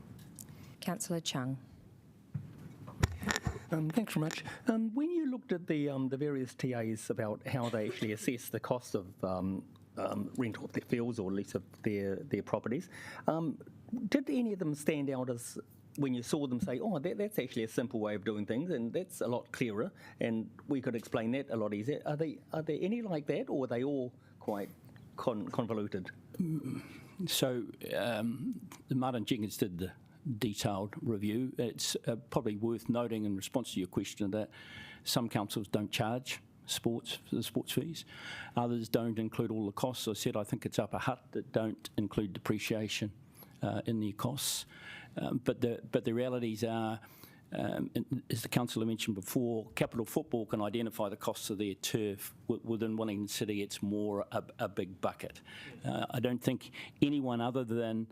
Councillor Chung. Thanks very much. When you looked at the various TAs about how they actually assess the cost of rental of their fields or lease of their properties, did any of them stand out as when you saw them say, oh, that's actually a simple way of doing things and that's a lot clearer and we could explain that a lot easier? Are there any like that, or are they all quite convoluted? So Martin Jenkins did the detailed review. It's probably worth noting in response to your question that some councils don't charge sports for the sports fees. Others don't include all the costs. I said I think it's Upper Hutt that don't include depreciation in their costs. But the realities are, as the councillor mentioned before, Capital Football can identify the costs of their turf. Within Wellington City, it's more a big bucket. I don't think anyone other than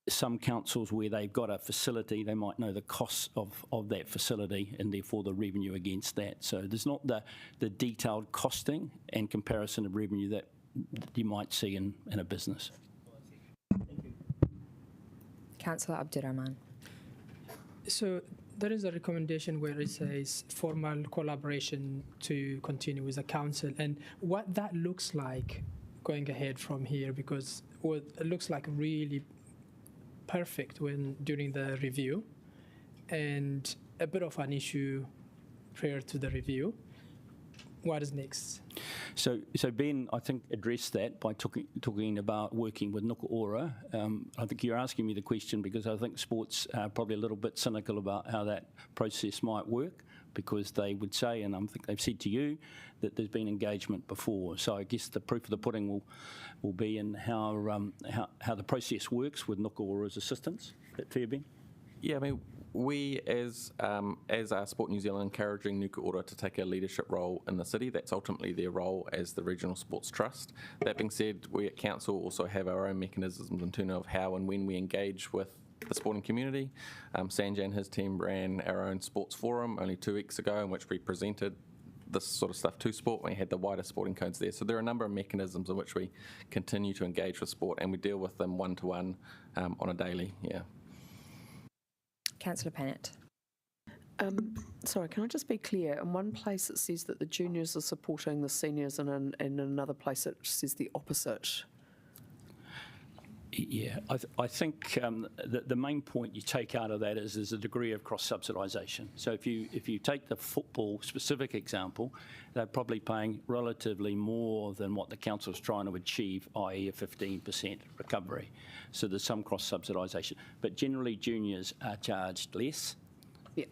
some councils where they've got a facility, they might know the costs of that facility and therefore the revenue against that. So there's not the detailed costing and comparison of revenue that you might see in a business. Councillor Abdurrahman. So there is a recommendation where it says formal collaboration to continue with the council, and what that looks like going ahead from here, because it looks like really perfect during the review and a bit of an issue prior to the review. What is next? So Ben, I think, addressed that by talking about working with Nuku Ora. I think you're asking me the question because I think sports are probably a little bit cynical about how that process might work, because they would say, and I think they've said to you, that there's been engagement before. So I guess the proof of the pudding will be in how the process works with Nuku Ora's assistance. Is that fair, Ben? Yeah, I mean, we as our Sport New Zealand encouraging Nuku Ora to take a leadership role in the city. That's ultimately their role as the Regional Sports Trust. That being said, we at Council also have our own mechanisms in terms of how and when we engage with the sporting community. Sanjay and his team ran our own sports forum only 2 weeks ago, in which we presented this sort of stuff to sport. We had the wider sporting codes there. So there are a number of mechanisms in which we continue to engage with sport, and we deal with them one-to-one on a daily, yeah. Councillor Pennant. Sorry, can I just be clear? In one place it says that the juniors are supporting the seniors, and in another place it says the opposite. Yeah, I think the main point you take out of that is a degree of cross-subsidisation. So if you take the football specific example, they're probably paying relatively more than what the council's trying to achieve, i.e. a 15% recovery. So there's some cross-subsidisation. But generally juniors are charged less,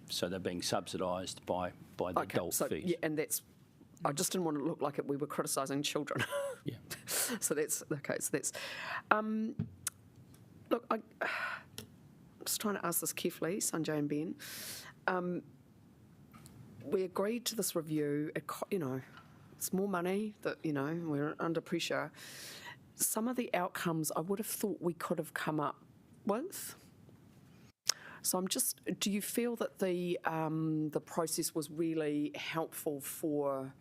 so they're being subsidised by the adult fees. Yeah, and that's, I just didn't want to look like we were criticising children. Yeah. So that's, okay, so that's, look, I'm just trying to ask this carefully, Sanjay and Ben. We agreed to this review, it's more money that, we're under pressure. Some of the outcomes I would have thought we could have come up with. So do you feel that the process was really helpful for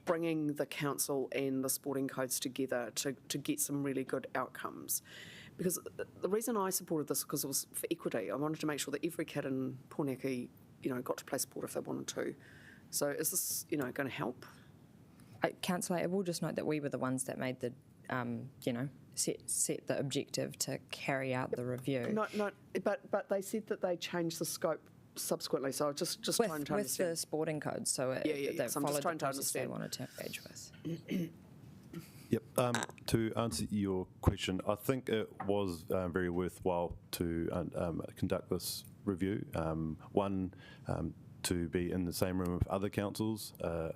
bringing the council and the sporting codes together to get some really good outcomes? Because the reason I supported this because it was for equity. I wanted to make sure that every kid in Pōneke, got to play sport if they wanted to. So is this, going to help? Councillor, I will just note that we were the ones that made the, set the objective to carry out the review. No, but they said that they changed the scope subsequently, so I was just trying to understand. With the sporting codes, so they so I'm followed just trying the to process they understand. wanted to engage with. Yep. To answer your question, I think it was very worthwhile to conduct this review. One, to be in the same room with other councils,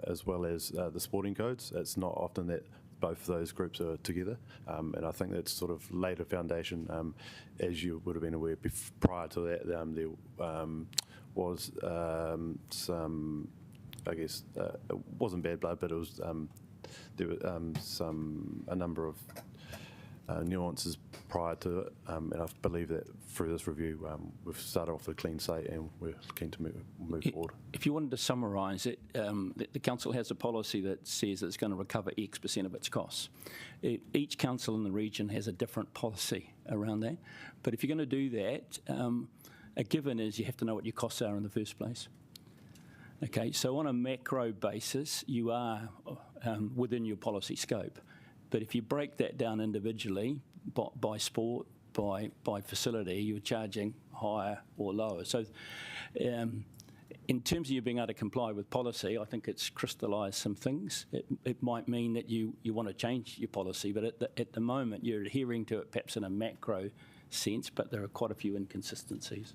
as well as the sporting codes. It's not often that both of those groups are together, and I think that's sort of laid a foundation. As you would have been aware, prior to that, there was some, I guess, it wasn't bad blood, but it was there were a number of nuances prior to it, and I believe that through this review we've started off with a clean slate and we're keen to move forward. If you wanted to summarise it, the council has a policy that says it's going to recover X% of its costs. Each council in the region has a different policy around that, but if you're going to do that, a given is you have to know what your costs are in the first place. Okay, so on a macro basis, you are within your policy scope. But if you break that down individually by sport, by facility, you're charging higher or lower. So in terms of you being able to comply with policy, I think it's crystallised some things. It might mean that you want to change your policy, but at the moment you're adhering to it perhaps in a macro sense, but there are quite a few inconsistencies.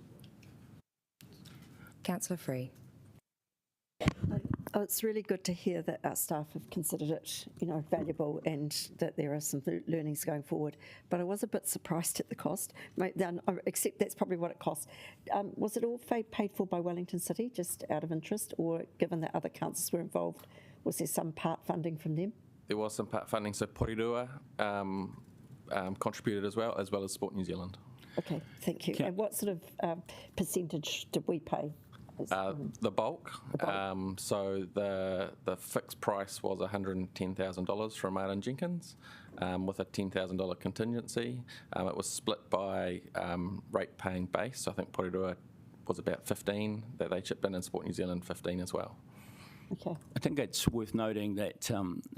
Councillor Free. Oh, it's really good to hear that our staff have considered it, valuable, and that there are some learnings going forward. But I was a bit surprised at the cost. Except that's probably what it cost. Was it all paid for by Wellington City, just out of interest, or given that other councils were involved, was there some part funding from them? There was some part funding, so Whiringa-ā-nuku contributed as well as Sport New Zealand. Okay, thank you. And what sort of percentage did we pay? The bulk. So the fixed price was $110,000 from Martin Jenkins, with a $10,000 contingency. It was split by rate paying base. So I think Whiringa-ā-nuku was about 15 that they chipped in, and Sport New Zealand 15 as well. Okay. I think it's worth noting that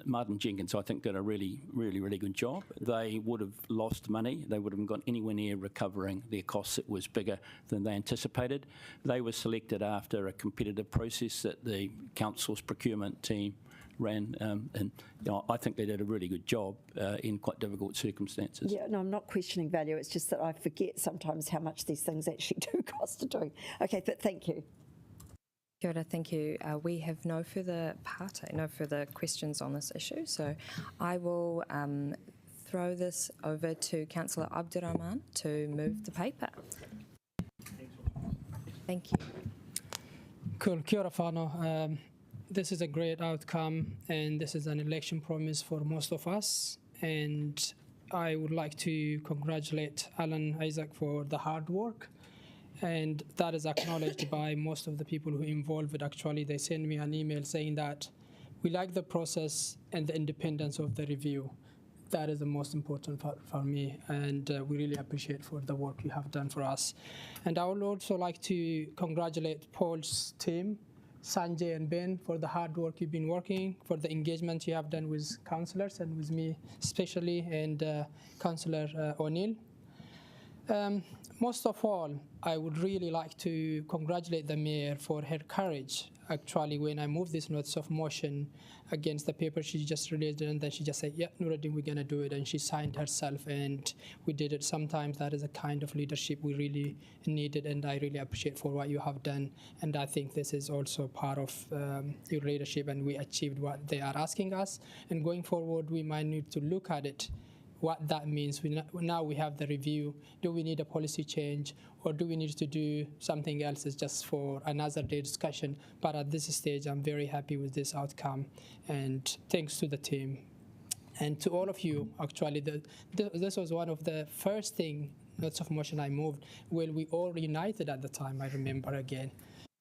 Martin Jenkins, I think, did a really good job. They would have lost money. They would have gone anywhere near recovering their costs. It was bigger than they anticipated. They were selected after a competitive process that the council's procurement team ran, and I think they did a really good job in quite difficult circumstances. Yeah, no, I'm not questioning value. It's just that I forget sometimes how much these things actually do cost to do. Okay, but thank you. Kia ora, thank you. We have no further questions on this issue, so I will throw this over to Councillor Abdurrahman to move the paper. Thank you. Cool. Kia ora whānau. This is a great outcome, and this is an election promise for most of us, and I would like to congratulate Alan Isaac for the hard work. And that is acknowledged by most of the people who involved. Actually, they sent me an email saying that we like the process and the independence of the review. That is the most important for me, and we really appreciate for the work you have done for us. And I would also like to congratulate Paul's team, Sanjay and Ben, for the hard work you've been working, for the engagement you have done with councillors and with me especially, and Councillor O'Neill. Most of all, I would really like to congratulate the Mayor for her courage. Actually, when I moved this notice of motion against the paper she just released, and then she just said, yeah, Nuruddin, we're going to do it, and she signed herself, and we did it. Sometimes that is a kind of leadership we really needed, and I really appreciate for what you have done, and I think this is also part of your leadership, and we achieved what they are asking us, and going forward, we might need to look at it, what that means. Now we have the review. Do we need a policy change, or do we need to do something else? It's just for another day discussion. But at this stage, I'm very happy with this outcome, and thanks to the team and to all of you. Actually, this was one of the first notes of motion I moved. Well, we all united at the time, I remember again.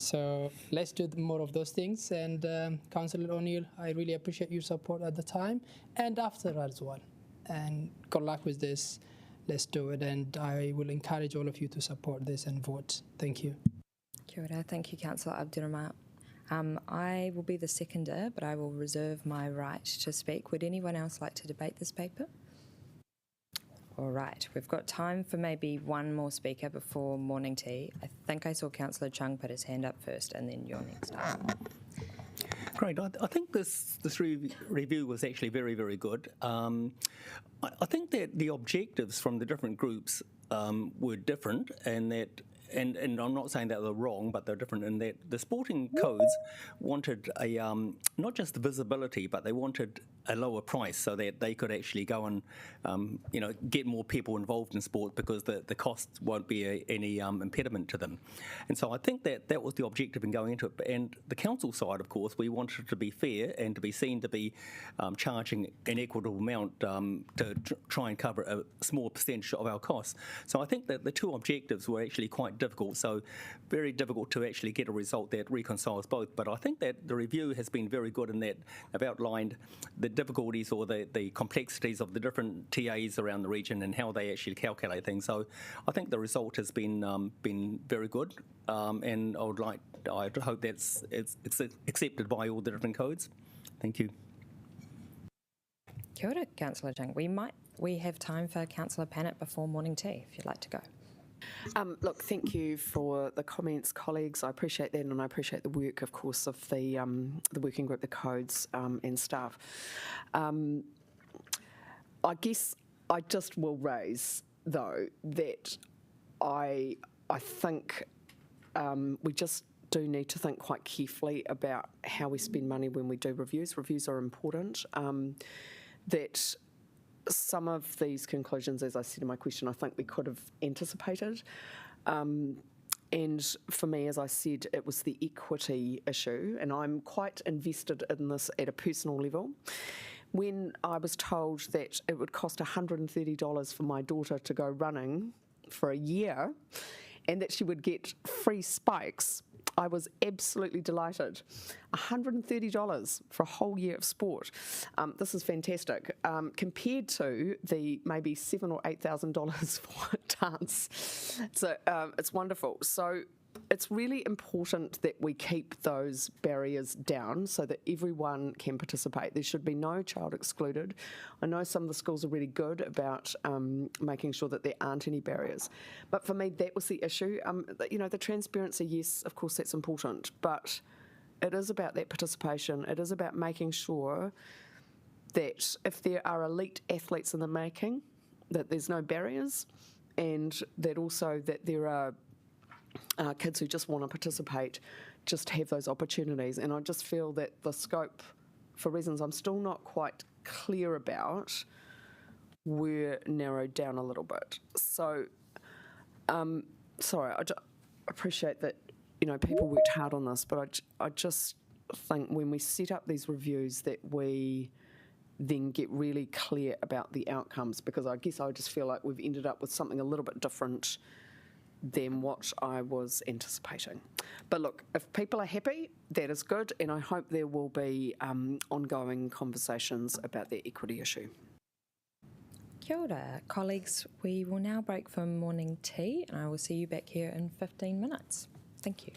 So let's do more of those things. And Councillor O'Neill, I really appreciate your support at the time and after as well. And good luck with this. Let's do it. And I will encourage all of you to support this and vote. Thank you. Kia ora. Thank you, Councillor Abdurrahman. I will be the seconder, but I will reserve my right to speak. Would anyone else like to debate this paper? All right, we've got time for maybe one more speaker before morning tea. I think I saw Councillor Chung put his hand up first, and then you're next up. Great. I think this review was actually very, very good. I think that the objectives from the different groups were different, and that. And I'm not saying that they're wrong, but they're different in that the sporting codes wanted a not just the visibility, but they wanted a lower price so that they could actually go and get more people involved in sport, because the cost won't be any impediment to them. And so I think that was the objective in going into it. And the council side, of course, we wanted it to be fair and to be seen to be charging an equitable amount to try and cover a small percentage of our costs. So I think that the two objectives were actually quite difficult, so very difficult to actually get a result that reconciles both. But I think that the review has been very good in that I've outlined the difficulties or the complexities of the different TAs around the region and how they actually calculate things. So I think the result has been very good, and I hope it's accepted by all the different codes. Thank you. Kia ora, Councillor Chung. We have time for Councillor Pannett before morning tea, if you'd like to go. Look, thank you for the comments, colleagues. I appreciate that, and I appreciate the work, of course, of the working group, the codes, and staff. I guess I just will raise, though, that I think we just do need to think quite carefully about how we spend money when we do reviews. Reviews are important. That some of these conclusions, as I said in my question, I think we could have anticipated. And for me, as I said, it was the equity issue, and I'm quite invested in this at a personal level. When I was told that it would cost $130 for my daughter to go running for a year, and that she would get free spikes, I was absolutely delighted. $130 for a whole year of sport. This is fantastic. Compared to the maybe $7,000 or $8,000 for dance. So it's wonderful. So it's really important that we keep those barriers down so that everyone can participate. There should be no child excluded. I know some of the schools are really good about making sure that there aren't any barriers. But for me, that was the issue. The transparency, yes, of course, that's important. But it is about that participation. It is about making sure that if there are elite athletes in the making, that there's no barriers, and that also that there are kids who just want to participate, just have those opportunities. And I just feel that the scope, for reasons I'm still not quite clear about, were narrowed down a little bit. So, sorry, I appreciate that, people worked hard on this, but I just think when we set up these reviews that we then get really clear about the outcomes, because I guess I just feel like we've ended up with something a little bit different than what I was anticipating. But look, if people are happy, that is good, and I hope there will be ongoing conversations about the equity issue. Kia ora, colleagues. We will now break for morning tea, and I will see you back here in 15 minutes. Thank you.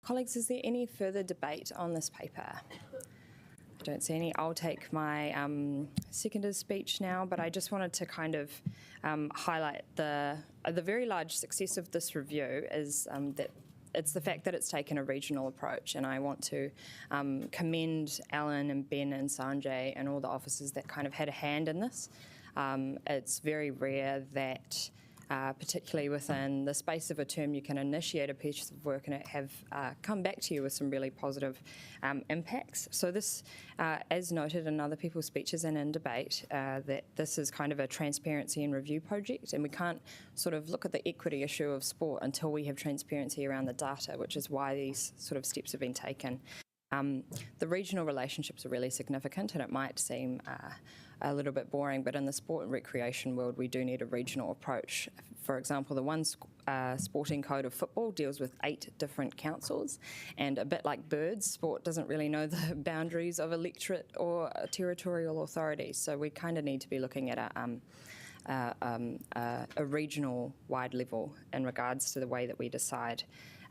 Colleagues, is there any further debate on this paper? I don't see any. I'll take my seconder's speech now, but I just wanted to kind of highlight the very large success of this review is that it's the fact that it's taken a regional approach, and I want to commend Alan and Ben and Sanjay and all the officers that kind of had a hand in this. It's very rare that particularly within the space of a term, you can initiate a piece of work and it have come back to you with some really positive impacts. So this, as noted in other people's speeches and in debate, that this is kind of a transparency and review project, and we can't sort of look at the equity issue of sport until we have transparency around the data, which is why these sort of steps have been taken. The regional relationships are really significant, and it might seem a little bit boring, but in the sport and recreation world, we do need a regional approach. For example, the one sporting code of football deals with 8 different councils, and a bit like birds, sport doesn't really know the boundaries of electorate or territorial authorities. So we kind of need to be looking at a regional wide level in regards to the way that we decide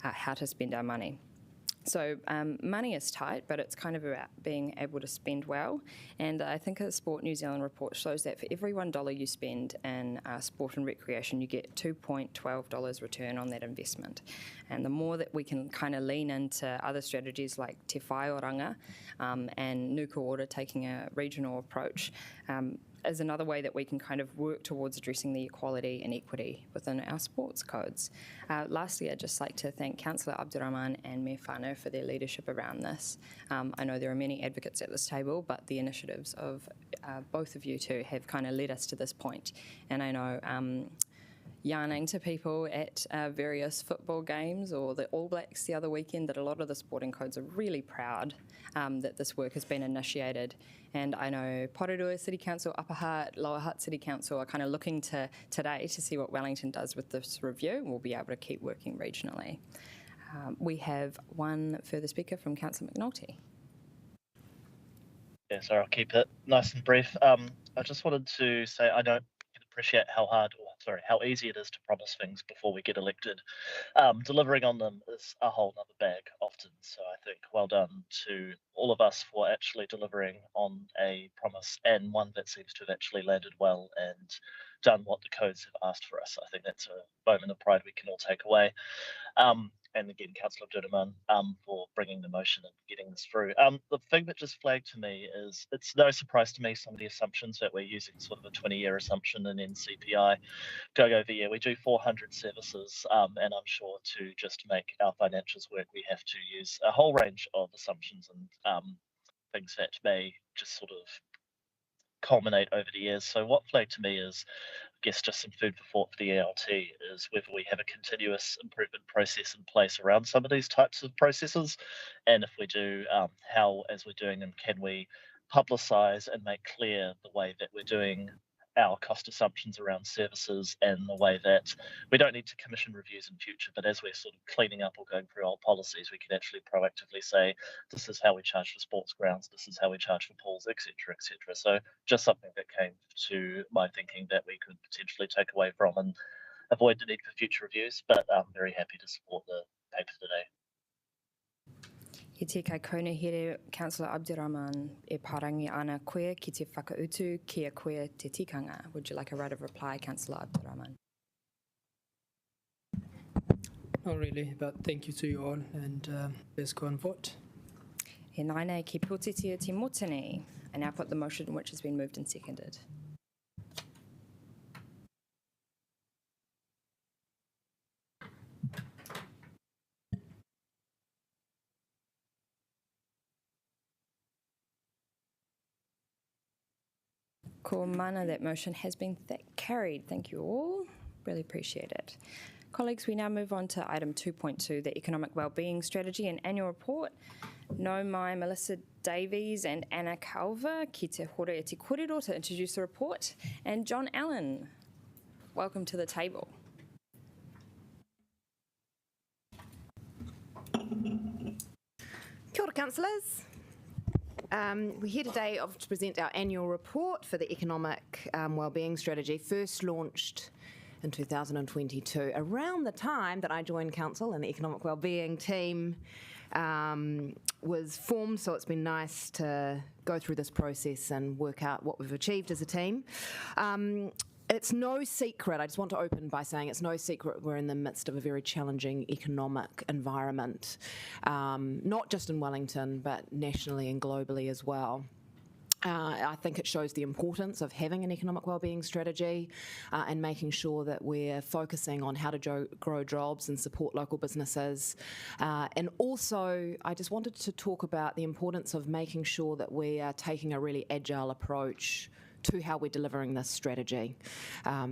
how to spend our money. So money is tight, but it's kind of about being able to spend well. And I think a Sport New Zealand report shows that for every $1 you spend in sport and recreation, you get $2.12 return on that investment. And the more that we can kind of lean into other strategies like Te Whaioranga and Nuku Ora taking a regional approach, is another way that we can kind of work towards addressing the equality and equity within our sports codes. Lastly, I'd just like to thank Councillor Abdurrahman and Mayor Whānau for their leadership around this. I know there are many advocates at this table, but the initiatives of both of you two have kind of led us to this point. And I know yarning to people at various football games or the All Blacks the other weekend that a lot of the sporting codes are really proud that this work has been initiated. And I know Porirua City Council, Upper Hutt, Lower Hutt City Council are kind of looking to today to see what Wellington does with this review, and we'll be able to keep working regionally. We have one further speaker from Councillor McNulty. Yeah, sorry, I'll keep it nice and brief. I just wanted to say I don't appreciate how easy it is to promise things before we get elected. Delivering on them is a whole nother bag often. So I think well done to all of us for actually delivering on a promise, and one that seems to have actually landed well and done what the codes have asked for us. I think that's a moment of pride we can all take away. And again, Councillor Abdurrahman for bringing the motion and getting this through. The thing that just flagged to me is it's no surprise to me some of the assumptions that we're using, sort of a 20-year assumption, and then CPI going over the year. We do 400 services, and I'm sure to just make our financials work, we have to use a whole range of assumptions and things that may just sort of culminate over the years. So what flagged to me is, I guess, just some food for thought for the ALT is whether we have a continuous improvement process in place around some of these types of processes, and if we do, how, as we're doing them, can we publicise and make clear the way that we're doing our cost assumptions around services, and the way that we don't need to commission reviews in future, but as we're sort of cleaning up or going through old policies, we can actually proactively say, this is how we charge for sports grounds, this is how we charge for pools, etc., etc. So just something that came to my thinking that we could potentially take away from and avoid the need for future reviews, but I'm very happy to support the paper today. I te kai kona here, Councillor Abdurrahman, e parangi ana koe ki te whakautu ki a koe te tikanga. Would you like a right of reply, Councillor Abdurrahman? Not really, but thank you to you all, and let's go and vote. He naine ki pūtitia te motini. I now put the motion which has been moved and seconded. Ko mana, that motion has been carried. Thank you all. Really appreciate it. Colleagues, we now move on to item 2.2, the Economic Wellbeing Strategy and Annual Report. No mai Melissa Davies and Anna Calver ki te hore e te kōrero to introduce the report. And John Allen, welcome to the table. Kia ora, councillors. We're here today to present our annual report for the Economic Wellbeing Strategy, first launched in 2022, around the time that I joined council and the economic wellbeing team was formed, so it's been nice to go through this process and work out what we've achieved as a team. It's no secret, I just want to open by saying it's no secret we're in the midst of a very challenging economic environment, not just in Wellington, but nationally and globally as well. I think it shows the importance of having an economic wellbeing strategy and making sure that we're focusing on how to grow jobs and support local businesses. And also, I just wanted to talk about the importance of making sure that we are taking a really agile approach to how we're delivering this strategy.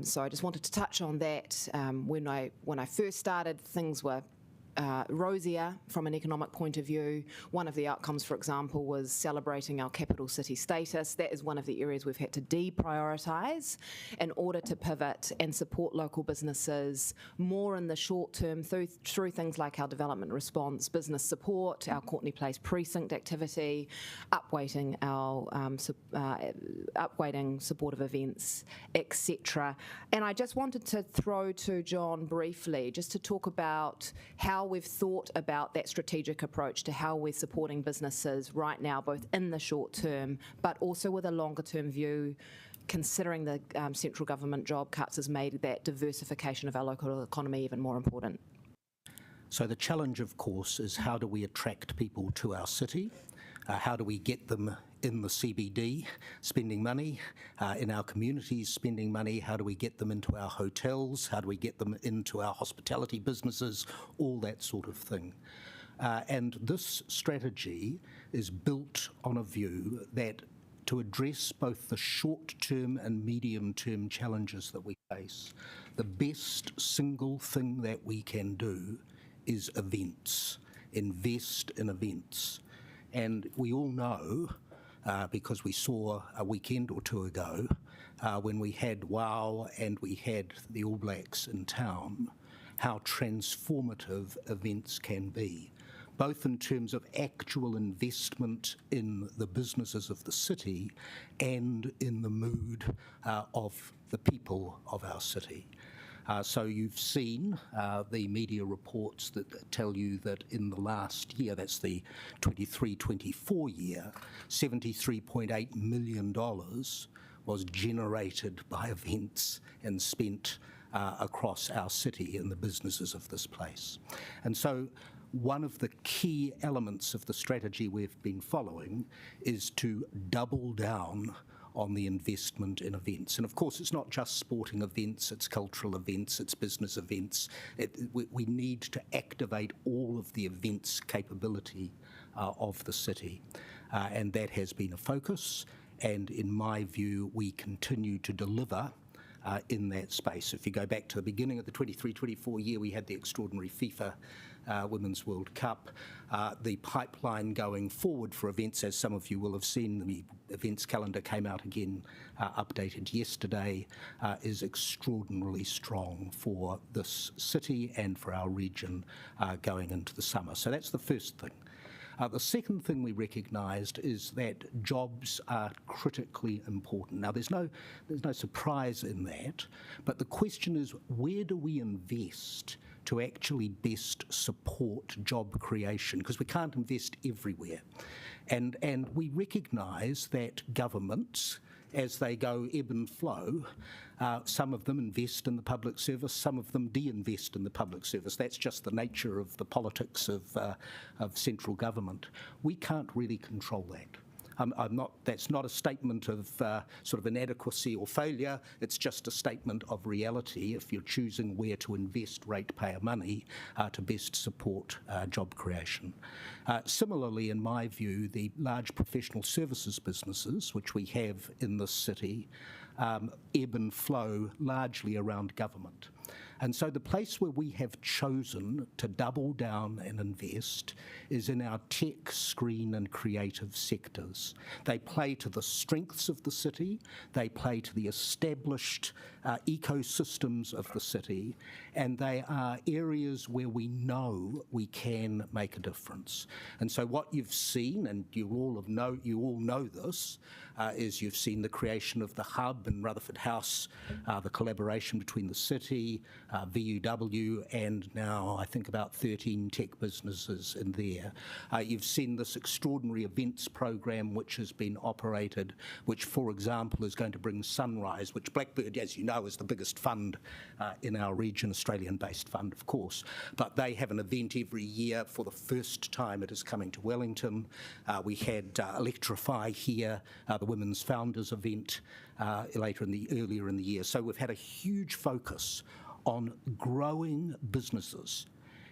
So I just wanted to touch on that. When I first started, things were rosier from an economic point of view. One of the outcomes, for example, was celebrating our capital city status. That is one of the areas we've had to deprioritise in order to pivot and support local businesses more in the short term through things like our development response, business support, our Courtney Place precinct activity, upweighting our upweighting supportive events, etc. And I just wanted to throw to John briefly just to talk about how we've thought about that strategic approach to how we're supporting businesses right now, both in the short term, but also with a longer term view, considering the central government job cuts has made that diversification of our local economy even more important. So the challenge, of course, is how do we attract people to our city? How do we get them in the CBD spending money, in our communities spending money? How do we get them into our hotels? How do we get them into our hospitality businesses? All that sort of thing. And this strategy is built on a view that to address both the short-term and medium-term challenges that we face, the best single thing that we can do is events, invest in events. And we all know, because we saw a weekend or two ago, when we had WOW and we had the All Blacks in town, how transformative events can be, both in terms of actual investment in the businesses of the city and in the mood of the people of our city. So you've seen the media reports that tell you that in the last year, that's the 23-24 year, $73.8 million was generated by events and spent across our city in the businesses of this place. And so one of the key elements of the strategy we've been following is to double down on the investment in events. And of course, it's not just sporting events, it's cultural events, it's business events. We need to activate all of the events capability of the city. And that has been a focus. And in my view, we continue to deliver in that space. If you go back to the beginning of the 23-24 year, we had the extraordinary FIFA Women's World Cup. The pipeline going forward for events, as some of you will have seen, the events calendar came out again, updated yesterday, is extraordinarily strong for this city and for our region going into the summer. So that's the first thing. The second thing we recognised is that jobs are critically important. Now, there's no surprise in that, but the question is, where do we invest to actually best support job creation? Because we can't invest everywhere. And we recognise that governments, as they go ebb and flow, some of them invest in the public service, some of them de-invest in the public service. That's just the nature of the politics of central government. We can't really control that. That's not a statement of sort of inadequacy or failure, it's just a statement of reality if you're choosing where to invest ratepayer money to best support job creation. Similarly, in my view, the large professional services businesses, which we have in this city, ebb and flow largely around government. And so the place where we have chosen to double down and invest is in our tech, screen and creative sectors. They play to the strengths of the city, they play to the established ecosystems of the city, and they are areas where we know we can make a difference. And so what you've seen, and you all know this, is you've seen the creation of the hub in Rutherford House, the collaboration between the city, VUW, and now I think about 13 tech businesses in there. You've seen this extraordinary events program which has been operated, which, for example, is going to bring Sunrise, which Blackbird, as you know, is the biggest fund in our region, Australian-based fund, of course. But they have an event every year. For the first time, it is coming to Wellington. We had Electrify here, the Women's Founders event earlier in the year. So we've had a huge focus on growing businesses.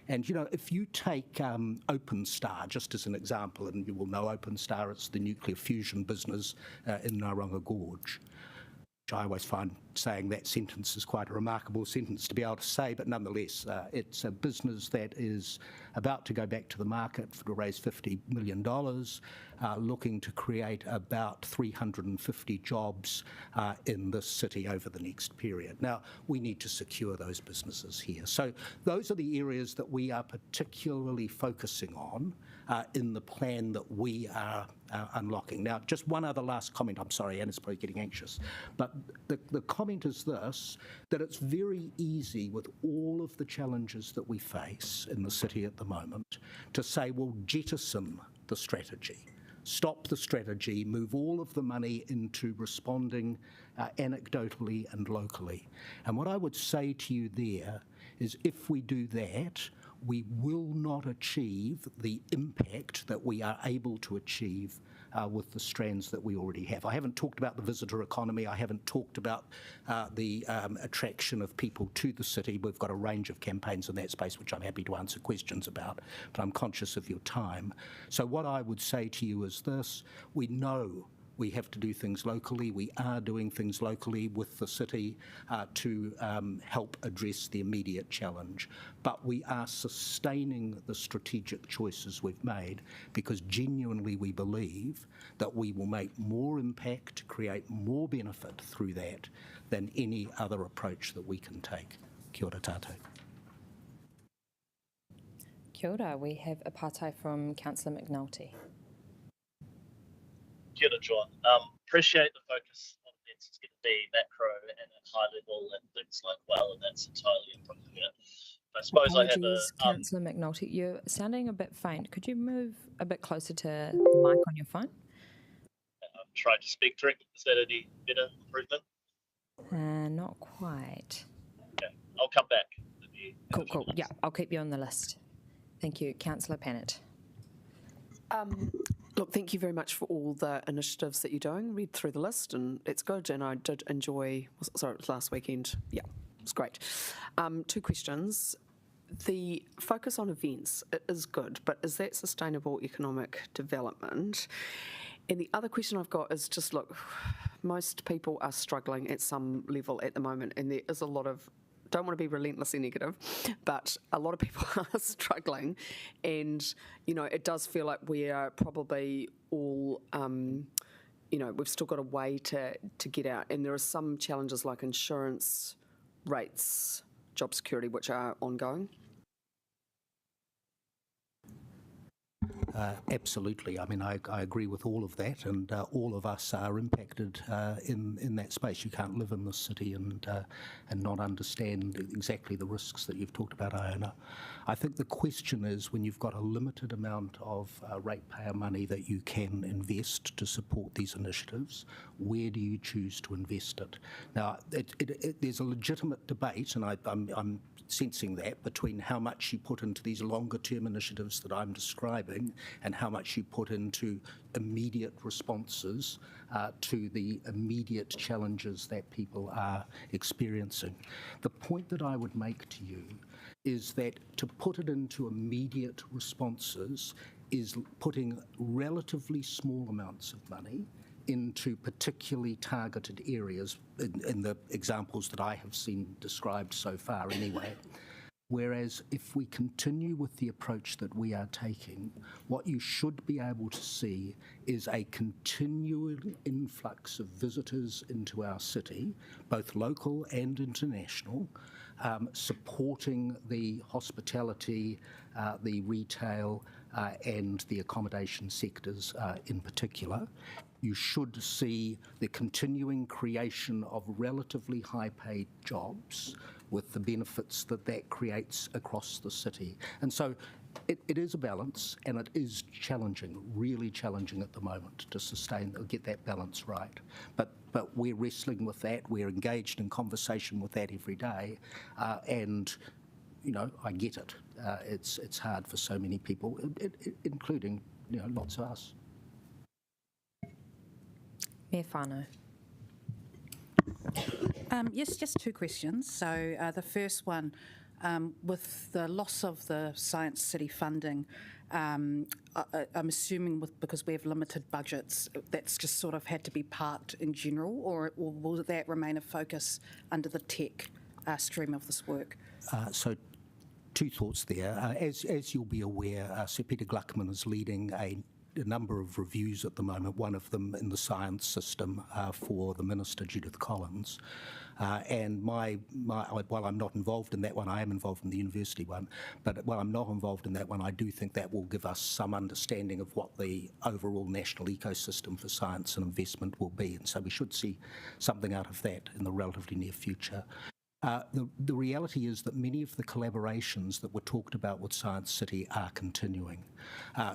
And, you know, if you take OpenStar, just as an example, and you will know OpenStar, it's the nuclear fusion business in Naronga Gorge. I always find saying that sentence is quite a remarkable sentence to be able to say, but nonetheless, it's a business that is about to go back to the market to raise $50 million, looking to create about 350 jobs in this city over the next period. Now, we need to secure those businesses here. So those are the areas that we are particularly focusing on in the plan that we are unlocking. Now, just one other last comment. I'm sorry, Anna's probably getting anxious. But the comment is this, that it's very easy with all of the challenges that we face in the city at the moment to say, well, jettison the strategy. Stop the strategy, move all of the money into responding anecdotally and locally. And what I would say to you there is if we do that, we will not achieve the impact that we are able to achieve with the strands that we already have. I haven't talked about the visitor economy. I haven't talked about the attraction of people to the city. We've got a range of campaigns in that space, which I'm happy to answer questions about, but I'm conscious of your time. So what I would say to you is this: we know we have to do things locally. We are doing things locally with the city to help address the immediate challenge. But we are sustaining the strategic choices we've made because genuinely we believe that we will make more impact, create more benefit through that than any other approach that we can take. Kia ora tātou. Kia ora, we have a pātai from Councillor McNulty. Kia ora, John. Appreciate the focus on events. It's going to be macro and at high level and things like well, and that's entirely appropriate. I suppose Apologies, I have a... Councillor McNulty, you're sounding a bit faint. Could you move a bit closer to the mic on your phone? I've tried to speak directly. Is that any better improvement? Not quite. Okay, I'll come back. Cool. Yeah, I'll keep you on the list. Thank you. Councillor Pennant. Look, thank you very much for all the initiatives that you're doing. Read through the list and it's good, and I did enjoy, sorry, it was last weekend. Yeah, it was great. 2 questions. The focus on events, it is good, but is that sustainable economic development? And the other question I've got is just, look, most people are struggling at some level at the moment, and there is a lot of, don't want to be relentlessly negative, but a lot of people are struggling, and you know it does feel like we are probably all, you know, we've still got a way to get out, and there are some challenges like insurance rates, job security, which are ongoing. Absolutely. I mean, I agree with all of that, and all of us are impacted in that space. You can't live in this city and not understand exactly the risks that you've talked about, Iona. I think the question is, when you've got a limited amount of ratepayer money that you can invest to support these initiatives, where do you choose to invest it? Now, there's a legitimate debate, and I'm sensing that, between how much you put into these longer-term initiatives that I'm describing and how much you put into immediate responses to the immediate challenges that people are experiencing. The point that I would make to you is that to put it into immediate responses is putting relatively small amounts of money into particularly targeted areas in the examples that I have seen described so far anyway. Whereas if we continue with the approach that we are taking, what you should be able to see is a continuing influx of visitors into our city, both local and international, supporting the hospitality, the retail, and the accommodation sectors in particular. You should see the continuing creation of relatively high-paid jobs with the benefits that that creates across the city. And so it is a balance, and it is challenging, really challenging at the moment to sustain or get that balance right. But we're wrestling with that. We're engaged in conversation with that every day, and you know, I get it. It's hard for so many people, including lots of us. Mayor Whānau. Yes, just two questions. So the first one, with the loss of the Science City funding, I'm assuming because we have limited budgets, that's just sort of had to be parked in general, or will that remain a focus under the tech stream of this work? So two thoughts there. As you'll be aware, Sir Peter Gluckman is leading a number of reviews at the moment, one of them in the science system for the Minister, Judith Collins. And while I'm not involved in that one, I am involved in the university one, but while I'm not involved in that one, I do think that will give us some understanding of what the overall national ecosystem for science and investment will be. And so we should see something out of that in the relatively near future. The reality is that many of the collaborations that were talked about with Science City are continuing.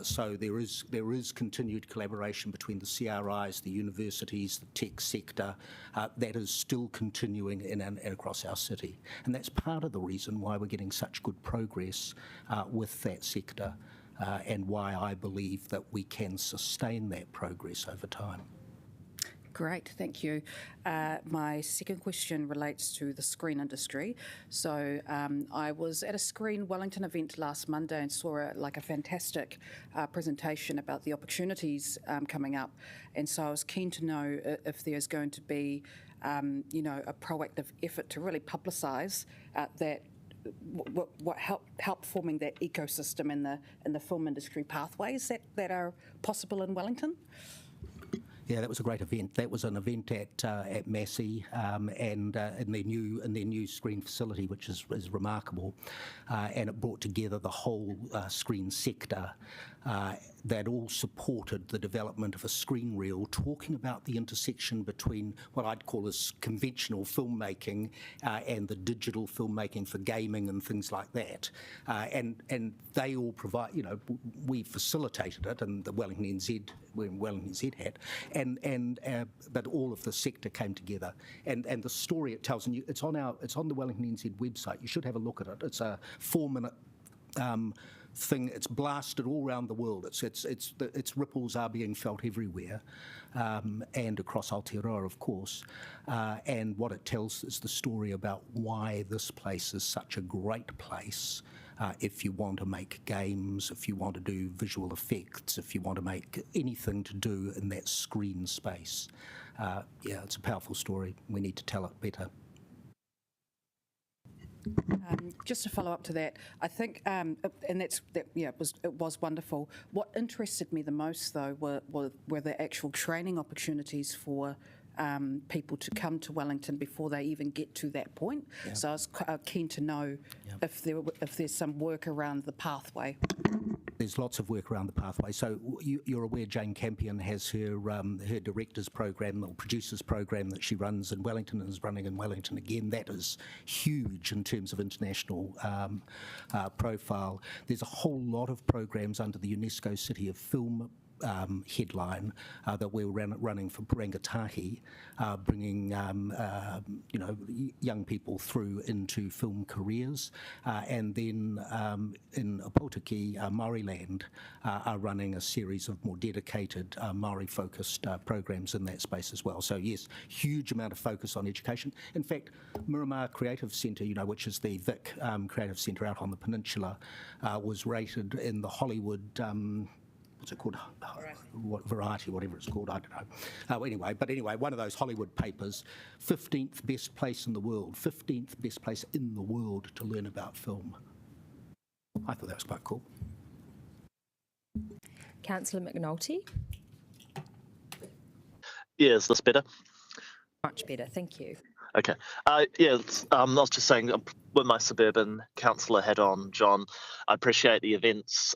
So there is continued collaboration between the CRIs, the universities, the tech sector, that is still continuing in and across our city. And that's part of the reason why we're getting such good progress with that sector, and why I believe that we can sustain that progress over time. Great, thank you. My second question relates to the screen industry. So I was at a Screen Wellington event last Monday and saw a fantastic presentation about the opportunities coming up. And so I was keen to know if there's going to be, a proactive effort to really publicise that what help forming that ecosystem in the film industry pathways that are possible in Wellington. Yeah, that was a great event. That was an event at Massey and in their new screen facility, which is remarkable, and it brought together the whole screen sector. That all supported the development of a screen reel, talking about the intersection between what I'd call as conventional filmmaking and the digital filmmaking for gaming and things like that. And they all provide, we facilitated it, and the Wellington NZ had, but all of the sector came together. And the story it tells, and it's on the Wellington NZ website. You should have a look at it. It's a 4-minute thing. It's blasted all around the world. Its ripples are being felt everywhere, and across Aotearoa, of course. And what it tells is the story about why this place is such a great place. If you want to make games, if you want to do visual effects, if you want to make anything to do in that screen space. It's a powerful story. We need to tell it better. Just to follow up to that, I think, it was wonderful. What interested me the most, though, were the actual training opportunities for people to come to Wellington before they even get to that point. Yeah. So I was keen to know if there's some work around the pathway. There's lots of work around the pathway. So you're aware Jane Campion has her director's program or producer's program that she runs in Wellington and is running in Wellington again. That is huge in terms of international profile. There's a whole lot of programs under the UNESCO City of Film headline that we're running for Rangatahi, bringing young people through into film careers, and then in Opotiki, Māoriland are running a series of more dedicated Māori-focused programs in that space as well. So yes, huge amount of focus on education. In fact, Miramar Creative Centre, which is the Vic Creative Centre out on the peninsula, was rated in the Hollywood what's it called? Variety, whatever it's called, I don't know. Anyway, one of those Hollywood papers, 15th best place in the world, 15th best place in the world to learn about film. I thought that was quite cool. Councillor McNulty? Yeah, is this better? Much better, thank you. Okay. I was just saying, with my suburban councillor hat on, John, I appreciate the events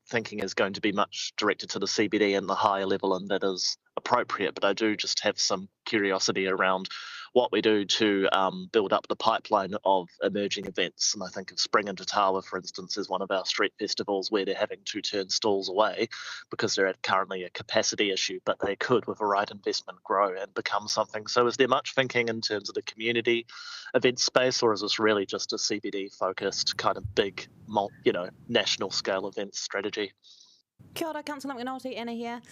thinking is going to be much directed to the CBD and the higher level, and that is appropriate, but I do just have some curiosity around what we do to build up the pipeline of emerging events. And I think of Spring in Tatawa, for instance, is one of our street festivals where they're having to turn stalls away because they're at currently a capacity issue, but they could, with the right investment, grow and become something. So is there much thinking in terms of the community event space, or is this really just a CBD-focused kind of big, national scale event strategy? Kia ora, Councillor McNulty, Anna here.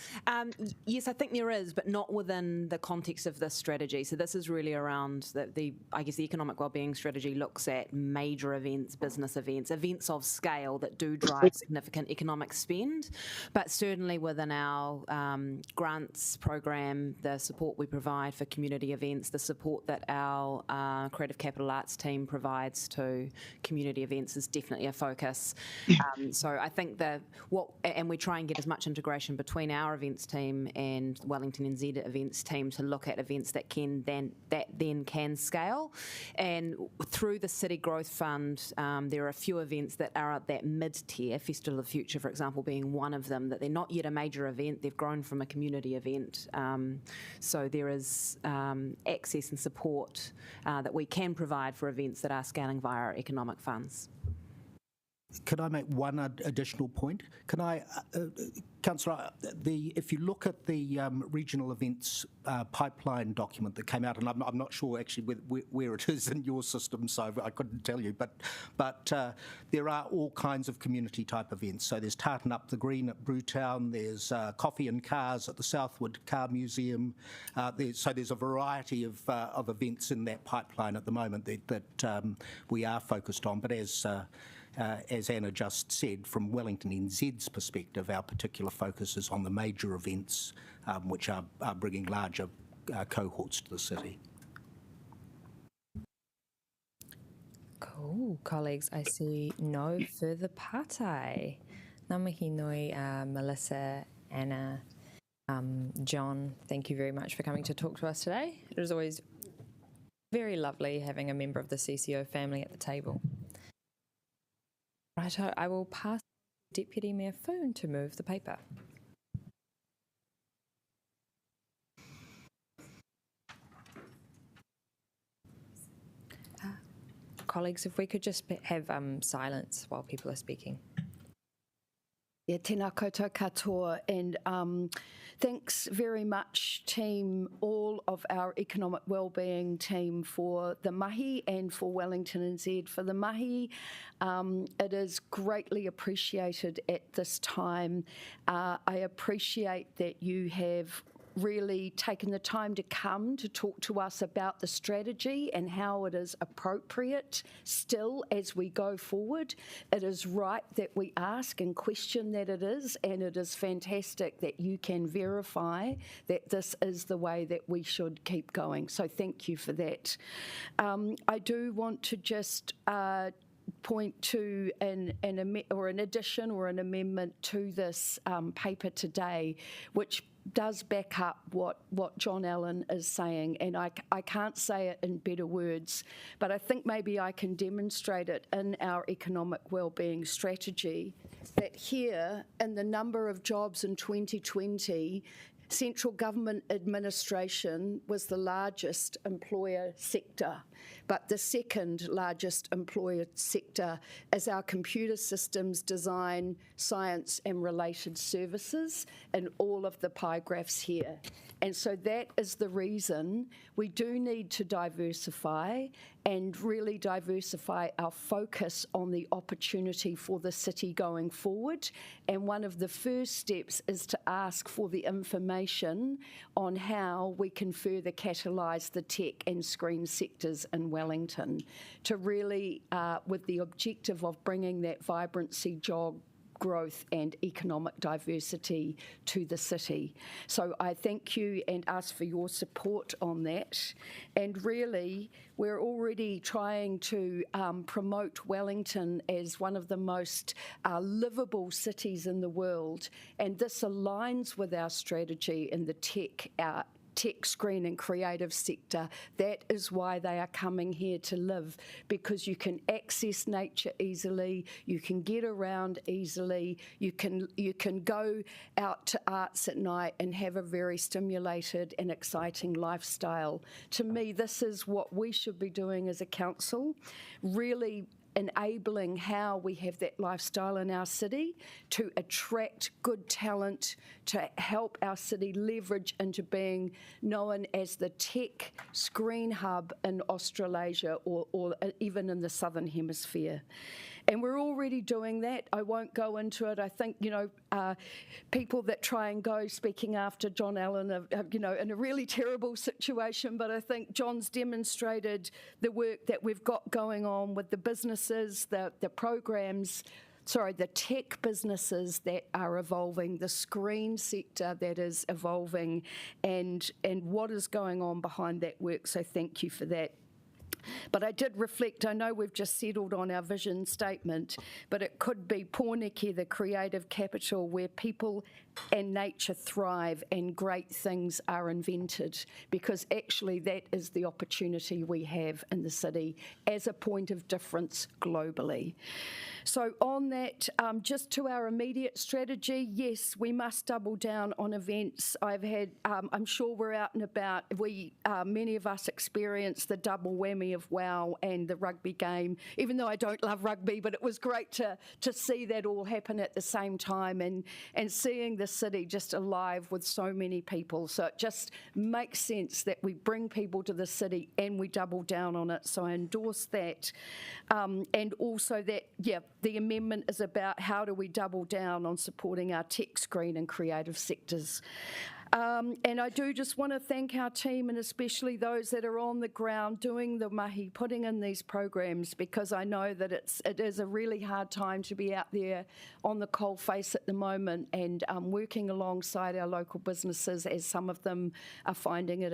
Yes, I think there is, but not within the context of this strategy. So this is really around the economic wellbeing strategy looks at major events, business events, events of scale that do drive significant economic spend. But certainly within our grants program, the support we provide for community events, the support that our Creative Capital Arts team provides to community events is definitely a focus. So I think and we try and get as much integration between our events team and Wellington NZ events team to look at events that then can scale. And through the City Growth Fund, there are a few events that are at that mid-tier, Festival of the Future, for example, being one of them, that they're not yet a major event, they've grown from a community event. So there is access and support that we can provide for events that are scaling via our economic funds. Can I make one additional point? Can I, Councillor, if you look at the regional events pipeline document that came out, and I'm not sure actually where it is in your system, so I couldn't tell you, but there are all kinds of community type events. So there's Tartan Up the Green at Brewtown, there's Coffee and Cars at the Southwood Car Museum. So there's a variety of events in that pipeline at the moment that we are focused on, but as Anna just said, from Wellington NZ's perspective, our particular focus is on the major events which are bringing larger cohorts to the city. Cool, colleagues. I see no further pātai. Ngā mihi nui, Melissa, Anna, John, thank you very much for coming to talk to us today. It is always very lovely having a member of the CCO family at the table. Right, I will pass Deputy Mayor Foon to move the paper. Colleagues, if we could just have silence while people are speaking. Yeah, tēnā koutou katoa, and thanks very much, team, all of our economic wellbeing team, for the mahi and for Wellington NZ. For the mahi, it is greatly appreciated at this time. I appreciate that you have really taken the time to come to talk to us about the strategy and how it is appropriate still as we go forward. It is right that we ask and question that it is, and it is fantastic that you can verify that this is the way that we should keep going. So thank you for that. I do want to just point to an addition or an amendment to this paper today, which does back up what John Allen is saying, and I can't say it in better words, but I think maybe I can demonstrate it in our economic wellbeing strategy, that here in the number of jobs in 2020, central government administration was the largest employer sector, but the second largest employer sector is our computer systems, design, science and related services, and all of the pie graphs here. And so that is the reason we do need to diversify and really diversify our focus on the opportunity for the city going forward. And one of the first steps is to ask for the information on how we can further catalyse the tech and screen sectors in Wellington to really, with the objective of bringing that vibrancy, growth and economic diversity to the city. So I thank you and ask for your support on that. And really, we're already trying to promote Wellington as one of the most livable cities in the world. And this aligns with our strategy in the tech screen and creative sector. That is why they are coming here to live, because you can access nature easily, you can get around easily, you can go out to arts at night and have a very stimulated and exciting lifestyle. To me, this is what we should be doing as a council, really enabling how we have that lifestyle in our city to attract good talent, to help our city leverage into being known as the tech screen hub in Australasia or even in the Southern Hemisphere. And we're already doing that. I won't go into it. I think, people that try and go speaking after John Allen are, in a really terrible situation, but I think John's demonstrated the work that we've got going on with the businesses, the programs, the tech businesses that are evolving, the screen sector that is evolving, and what is going on behind that work. So thank you for that. But I did reflect, I know we've just settled on our vision statement, but it could be Pōneke, the creative capital, where people and nature thrive and great things are invented, because actually that is the opportunity we have in the city as a point of difference globally. So on that, just to our immediate strategy, yes, we must double down on events. I'm sure we're out and about. Many of us experience the double whammy of WOW and the rugby game, even though I don't love rugby, but it was great to see that all happen at the same time and seeing the city just alive with so many people. So it just makes sense that we bring people to the city and we double down on it. So I endorse that. And also that, the amendment is about how do we double down on supporting our tech screen and creative sectors. And I do just want to thank our team, and especially those that are on the ground doing the mahi, putting in these programs, because I know that it is a really hard time to be out there on the coal face at the moment, and working alongside our local businesses, as some of them are finding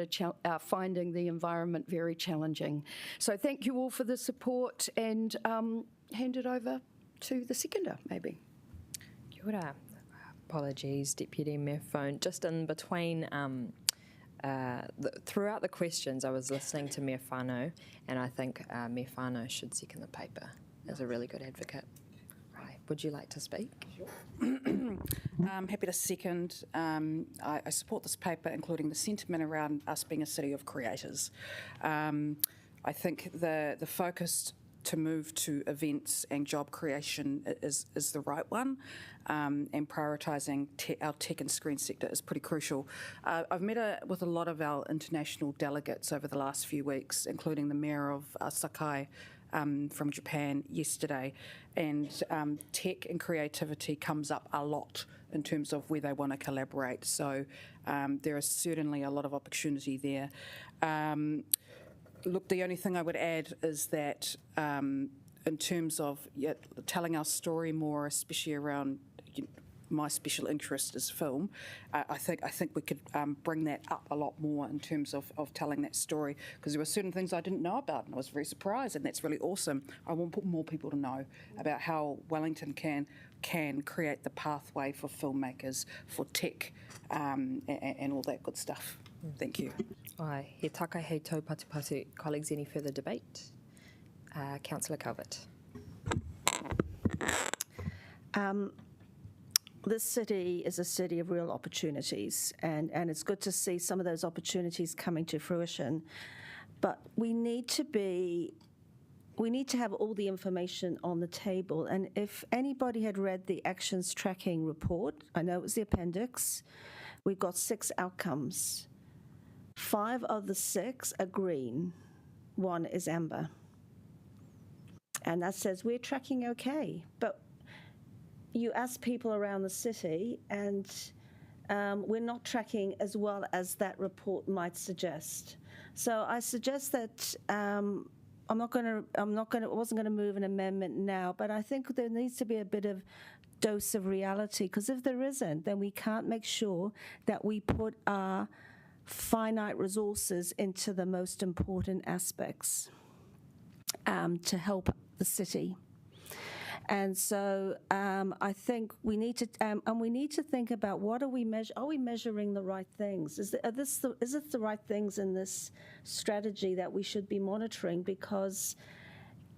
finding the environment very challenging. So thank you all for the support, and hand it over to the seconder, maybe. Kia ora. Apologies, Deputy Mayor Phone. Just in between, throughout the questions, I was listening to Mayor Whānau, and I think Mayor Whānau should second the paper as a really good advocate. Right. Would you like to speak? Sure. I'm happy to second. I support this paper, including the sentiment around us being a city of creators. I think the focus to move to events and job creation is the right one, and prioritising our tech and screen sector is pretty crucial. I've met with a lot of our international delegates over the last few weeks, including the Mayor of Sakai from Japan yesterday, and tech and creativity comes up a lot in terms of where they want to collaborate. So there is certainly a lot of opportunity there. Look, the only thing I would add is that in terms of telling our story more, especially around my special interest is film, I think we could bring that up a lot more in terms of telling that story, because there were certain things I didn't know about and I was very surprised, and that's really awesome. I want more people to know about how Wellington can create the pathway for filmmakers, for tech, and all that good stuff. Thank you. Ai, he taka hei tau patupatu. Colleagues, any further debate? Councillor Calvert. This city is a city of real opportunities, and it's good to see some of those opportunities coming to fruition. But we need to have all the information on the table. And if anybody had read the actions tracking report, I know it was the appendix, we've got 6 outcomes. 5 of the 6 are green, 1 is amber. And that says we're tracking okay. But you ask people around the city, and we're not tracking as well as that report might suggest. So I suggest that I wasn't going to move an amendment now, but I think there needs to be a bit of dose of reality, because if there isn't, then we can't make sure that we put our finite resources into the most important aspects to help the city. And so I think we need to think about what are we measuring the right things? Is it the right things in this strategy that we should be monitoring? Because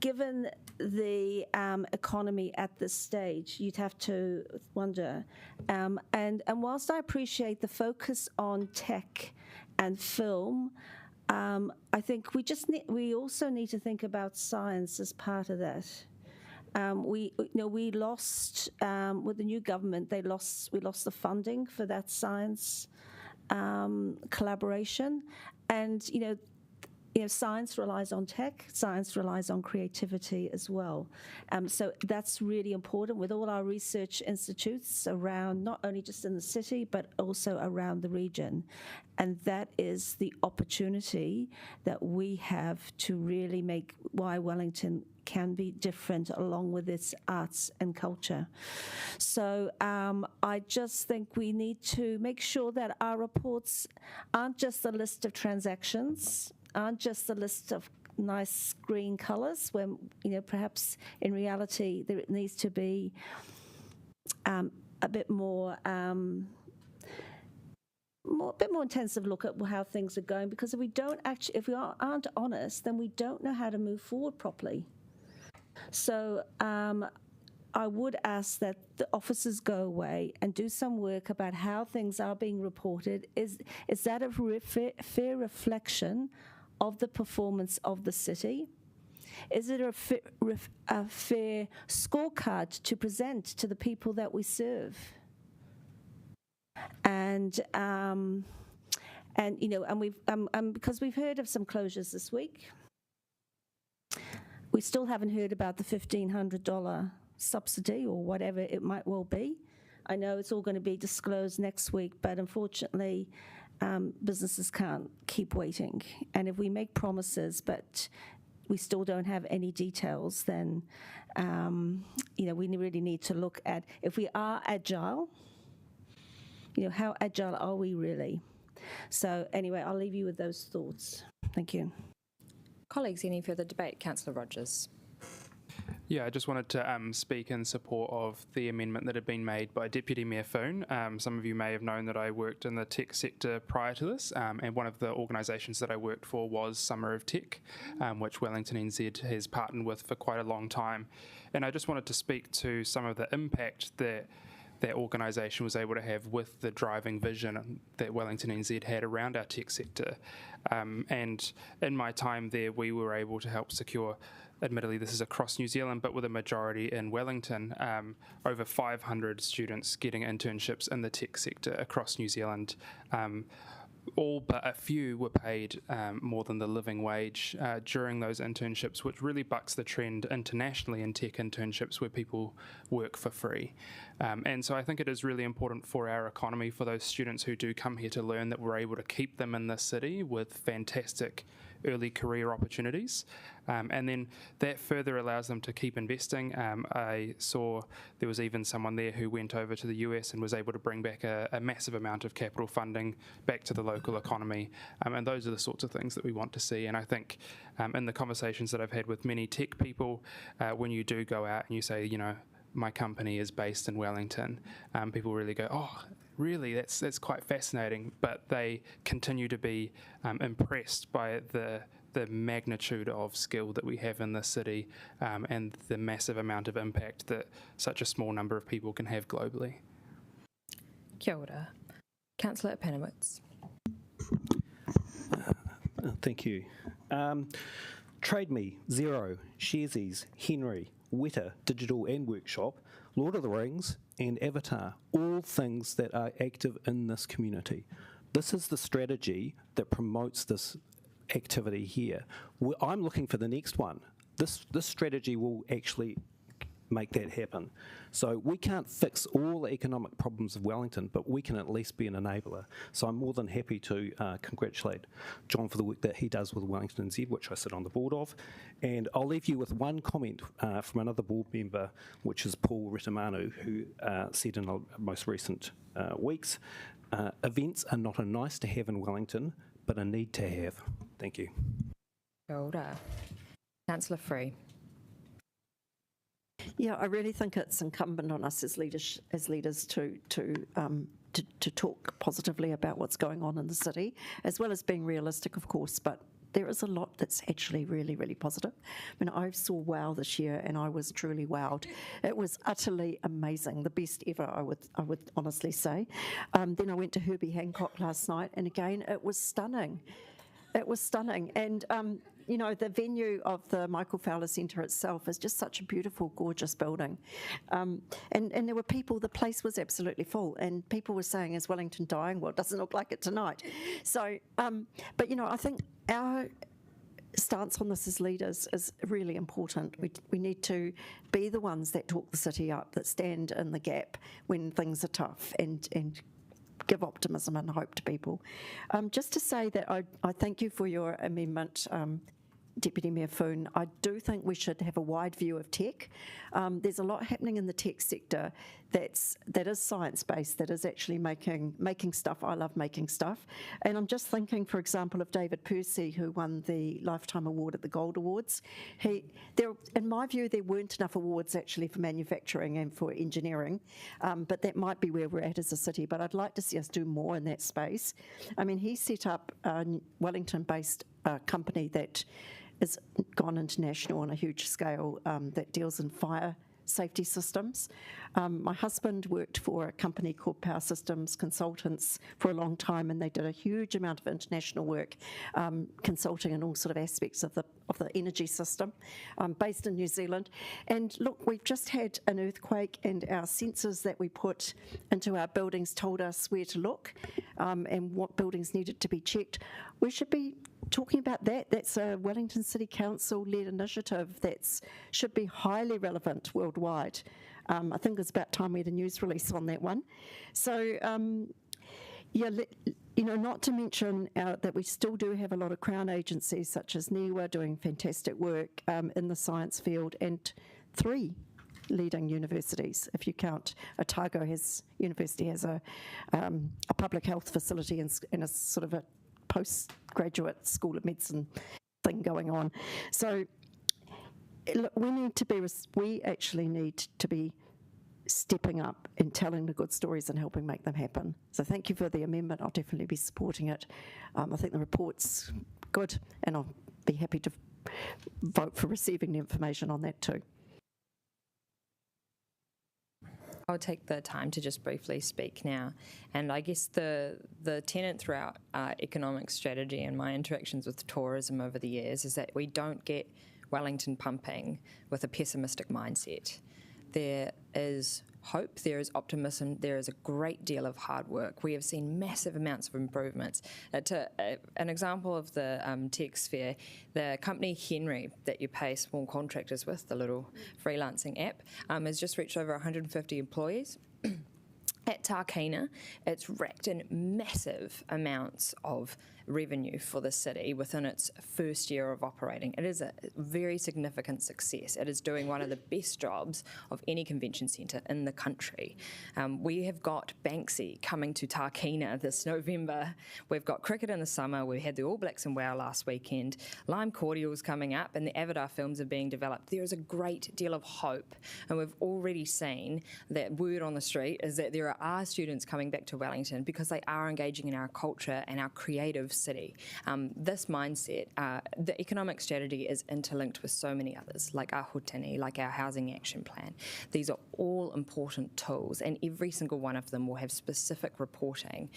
given the economy at this stage, you'd have to wonder. And whilst I appreciate the focus on tech and film, I think we also need to think about science as part of that. We lost with the new government. We lost the funding for that science collaboration, and science relies on tech. Science relies on creativity as well. So that's really important with all our research institutes around, not only just in the city, but also around the region. And that is the opportunity that we have to really make why Wellington can be different along with its arts and culture. So I just think we need to make sure that our reports aren't just a list of transactions, aren't just a list of nice green colours, when perhaps in reality there needs to be a bit more intensive look at how things are going, because if we aren't honest, then we don't know how to move forward properly. So I would ask that the officers go away and do some work about how things are being reported. Is that a fair reflection of the performance of the city? Is it a fair scorecard to present to the people that we serve? And we've because we've heard of some closures this week. We still haven't heard about the $1,500 subsidy or whatever it might well be. I know it's all going to be disclosed next week, but unfortunately, businesses can't keep waiting. And if we make promises, but we still don't have any details, then we really need to look at, if we are agile, how agile are we really? So anyway, I'll leave you with those thoughts. Thank you. Colleagues, any further debate? Councillor Rogers. Yeah, I just wanted to speak in support of the amendment that had been made by Deputy Mayor Foon. Some of you may have known that I worked in the tech sector prior to this, and one of the organisations that I worked for was Summer of Tech, which Wellington NZ has partnered with for quite a long time. And I just wanted to speak to some of the impact that that organisation was able to have with the driving vision that Wellington NZ had around our tech sector. And in my time there, we were able to help secure, admittedly this is across New Zealand, but with a majority in Wellington, over 500 students getting internships in the tech sector across New Zealand. All but a few were paid more than the living wage during those internships, which really bucks the trend internationally in tech internships where people work for free. And so I think it is really important for our economy, for those students who do come here to learn, that we're able to keep them in this city with fantastic early career opportunities. And then that further allows them to keep investing. I saw there was even someone there who went over to the US and was able to bring back a massive amount of capital funding back to the local economy. And those are the sorts of things that we want to see. And I think in the conversations that I've had with many tech people, when you do go out and you say, my company is based in Wellington, people really go, oh, really, that's quite fascinating. But they continue to be impressed by the magnitude of skill that we have in this city and the massive amount of impact that such a small number of people can have globally. Kia ora. Councillor Panowitz. Thank you. Trade Me, Xero, Sharesies, Henry, Weta, Digital and Workshop, Lord of the Rings and Avatar, all things that are active in this community. This is the strategy that promotes this activity here. I'm looking for the next one. This strategy will actually make that happen. So we can't fix all the economic problems of Wellington, but we can at least be an enabler. So I'm more than happy to congratulate John for the work that he does with Wellington NZ, which I sit on the board of. And I'll leave you with one comment from another board member, which is Paul Retamanu, who said in the most recent weeks, events are not a nice to have in Wellington, but a need to have. Thank you. Kia ora. Councillor Free. Yeah, I really think it's incumbent on us as leaders to talk positively about what's going on in the city, as well as being realistic, of course, but there is a lot that's actually really, really positive. I mean, I saw WOW this year and I was truly wowed. It was utterly amazing, the best ever, I would honestly say. Then I went to Herbie Hancock last night, and again, it was stunning. It was stunning. And, you know, the venue of the Michael Fowler Centre itself is just such a beautiful, gorgeous building. And there were people, the place was absolutely full, and people were saying, is Wellington dying? Well, it doesn't look like it tonight. So, but, you know, I think our stance on this as leaders is really important. We need to be the ones that talk the city up, that stand in the gap when things are tough, and give optimism and hope to people. Just to say that I thank you for your amendment, Deputy Mayor Foon. I do think we should have a wide view of tech. There's a lot happening in the tech sector that is science-based, that is actually making stuff. I love making stuff. And I'm just thinking, for example, of David Percy, who won the Lifetime Award at the Gold Awards. In my view, there weren't enough awards actually for manufacturing and for engineering, but that might be where we're at as a city. But I'd like to see us do more in that space. I mean, he set up a Wellington-based company that has gone international on a huge scale, that deals in fire safety systems. My husband worked for a company called Power Systems Consultants for a long time, and they did a huge amount of international work, consulting in all sort of aspects of the energy system, based in New Zealand. And look, we've just had an earthquake, and our sensors that we put into our buildings told us where to look, and what buildings needed to be checked. We should be talking about that. That's a Wellington City Council-led initiative that should be highly relevant worldwide. I think it's about time we had a news release on that one. So, yeah, you know, not to mention that we still do have a lot of Crown agencies such as NIWA doing fantastic work in the science field, and 3 leading universities, if you count. Otago University has a public health facility and a sort of a postgraduate school of medicine thing going on. So look, we actually need to be stepping up and telling the good stories and helping make them happen. So thank you for the amendment. I'll definitely be supporting it. I think the report's good, and I'll be happy to vote for receiving the information on that too. I'll take the time to just briefly speak now. And I guess the tenet throughout our economic strategy and my interactions with tourism over the years is that we don't get Wellington pumping with a pessimistic mindset. There is hope, there is optimism, there is a great deal of hard work. We have seen massive amounts of improvements. An example of the tech sphere, the company Henry that you pay small contractors with, the little freelancing app, has just reached over 150 employees. At Tākina, it's racked in massive amounts of revenue for the city within its first year of operating. It is a very significant success. It is doing one of the best jobs of any convention centre in the country. We have got Banksy coming to Tākina this November. We've got cricket in the summer. We had the All Blacks in WOW last weekend. Lime Cordial's coming up, and the Avatar films are being developed. There is a great deal of hope, and we've already seen that word on the street is that there are students coming back to Wellington because they are engaging in our culture and our creative city. This mindset, the economic strategy is interlinked with so many others, like our hotini, like our housing action plan. These are all important tools, and every single one of them will have specific reporting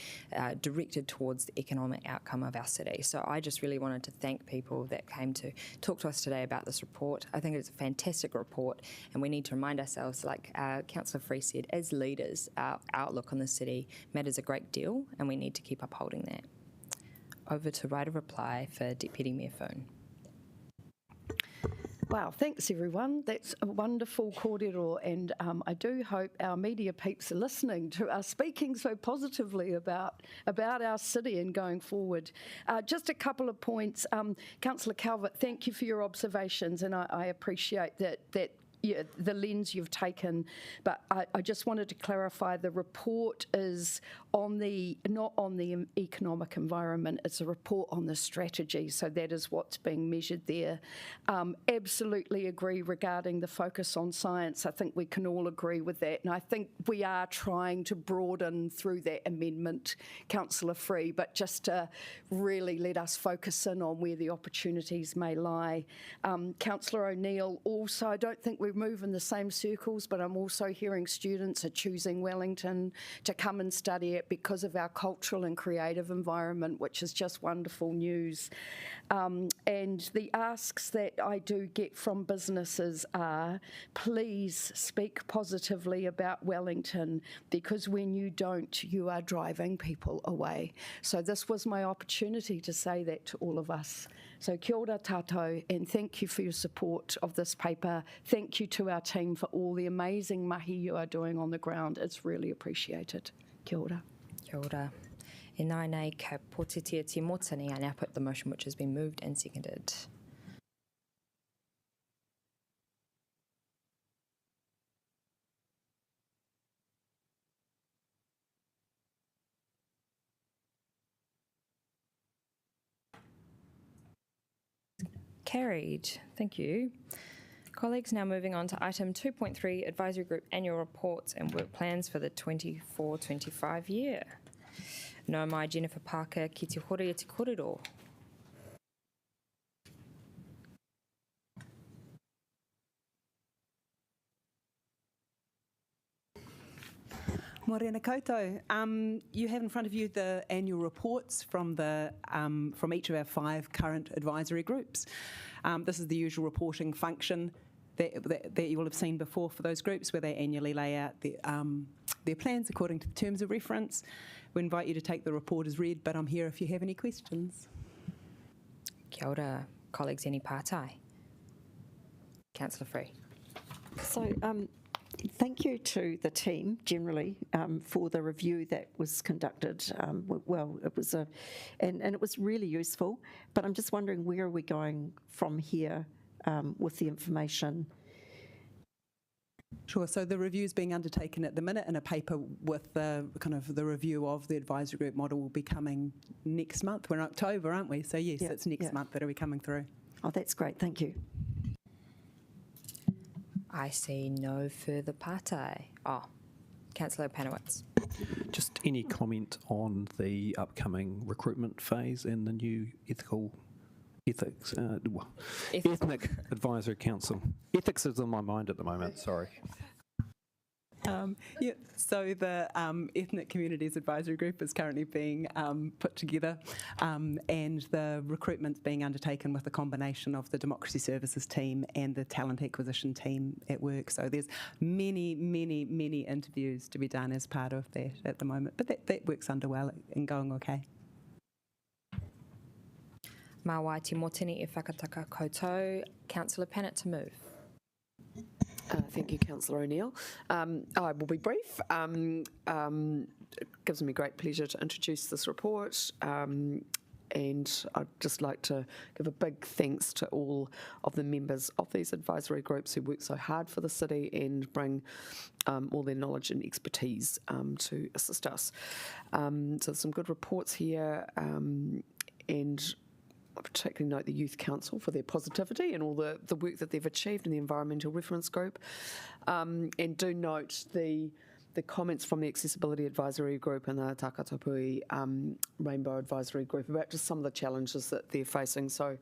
directed towards the economic outcome of our city. So I just really wanted to thank people that came to talk to us today about this report. I think it's a fantastic report, and we need to remind ourselves, like Councillor Free said, as leaders, our outlook on the city matters a great deal, and we need to keep upholding that. Over to right of reply for Deputy Mayor Foon. Wow, thanks everyone. That's a wonderful kōrero, and I do hope our media peeps are listening to us speaking so positively about our city and going forward. Just a couple of points. Councillor Calvert, thank you for your observations, and I appreciate that yeah, the lens you've taken, but I just wanted to clarify the report is not on the economic environment, it's a report on the strategy, so that is what's being measured there. Absolutely agree regarding the focus on science. I think we can all agree with that, and I think we are trying to broaden through that amendment, Councillor Free, but just to really let us focus in on where the opportunities may lie. Councillor O'Neill, also, I don't think we move in the same circles, but I'm also hearing students are choosing Wellington to come and study it because of our cultural and creative environment, which is just wonderful news. And the asks that I do get from businesses are, please speak positively about Wellington, because when you don't, you are driving people away. So this was my opportunity to say that to all of us. So kia ora tātou, and thank you for your support of this paper. Thank you to our team for all the amazing mahi you are doing on the ground. It's really appreciated. Kia ora. Kia ora. E nai nei ka pōtitia Timotini. I now put the motion which has been moved and seconded. Carried. Thank you. Colleagues, now moving on to item 2.3, Advisory Group Annual Reports and Work Plans for the 24-25 year. No mai Jennifer Parker ki te hore e te kōrero. Morena koutou. You have in front of you the annual reports from each of our 5 current advisory groups. This is the usual reporting function that you will have seen before for those groups, where they annually lay out their plans according to the terms of reference. We invite you to take the report as read, but I'm here if you have any questions. Kia ora, colleagues, any pātai? Councillor Free. So, thank you to the team generally for the review that was conducted. Well, it was and it was really useful. But I'm just wondering, where are we going from here with the information? Sure. So the review is being undertaken at the minute, and a paper with the review of the advisory group model will be coming next month. We're in October, aren't we? So yes, it's next month that will be coming through. Oh, that's great. Thank you. I see no further pātai. Oh, Councillor Panowitz. Just any comment on the upcoming recruitment phase and the new Ethnic Advisory Council. Ethics is on my mind at the moment, sorry. So the Ethnic Communities Advisory Group is currently being put together, and the recruitment's being undertaken with a combination of the Democracy Services team and the Talent Acquisition team at work. So there's many interviews to be done as part of that at the moment, but that work's underway and going okay. Mā wai Timotini e whakataka koutou. Councillor Pennant to move. Thank you, Councillor O'Neill. I will be brief. It gives me great pleasure to introduce this report, and I'd just like to give a big thanks to all of the members of these advisory groups who work so hard for the city and bring all their knowledge and expertise to assist us. So some good reports here, and I particularly note the Youth Council for their positivity and all the work that they've achieved in the Environmental Reference Group. And do note the comments from the Accessibility Advisory Group and the Takatapui Rainbow Advisory Group about just some of the challenges that they're facing. So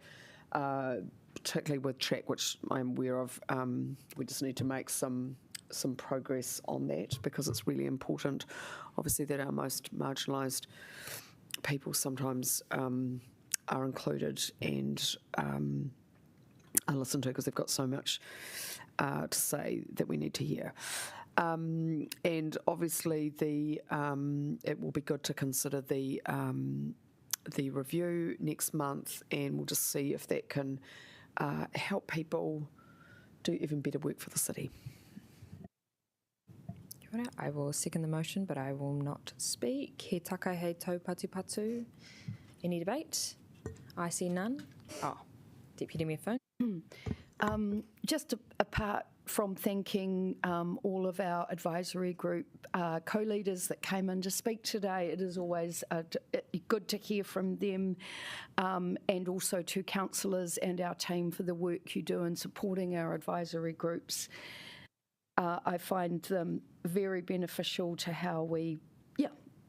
particularly with track, which I'm aware of, we just need to make some progress on that, because it's really important, obviously, that our most marginalised people sometimes are included and are listened to, because they've got so much to say that we need to hear. And obviously, it will be good to consider the review next month, and we'll just see if that can help people do even better work for the city. Kia ora. I will second the motion, but I will not speak. He taka hei tau patu. Any debate? I see none. Oh, Deputy Mayor Finn. Just apart from thanking all of our advisory group co-leaders that came in to speak today, it is always good to hear from them, and also to councillors and our team for the work you do in supporting our advisory groups. I find them very beneficial to how we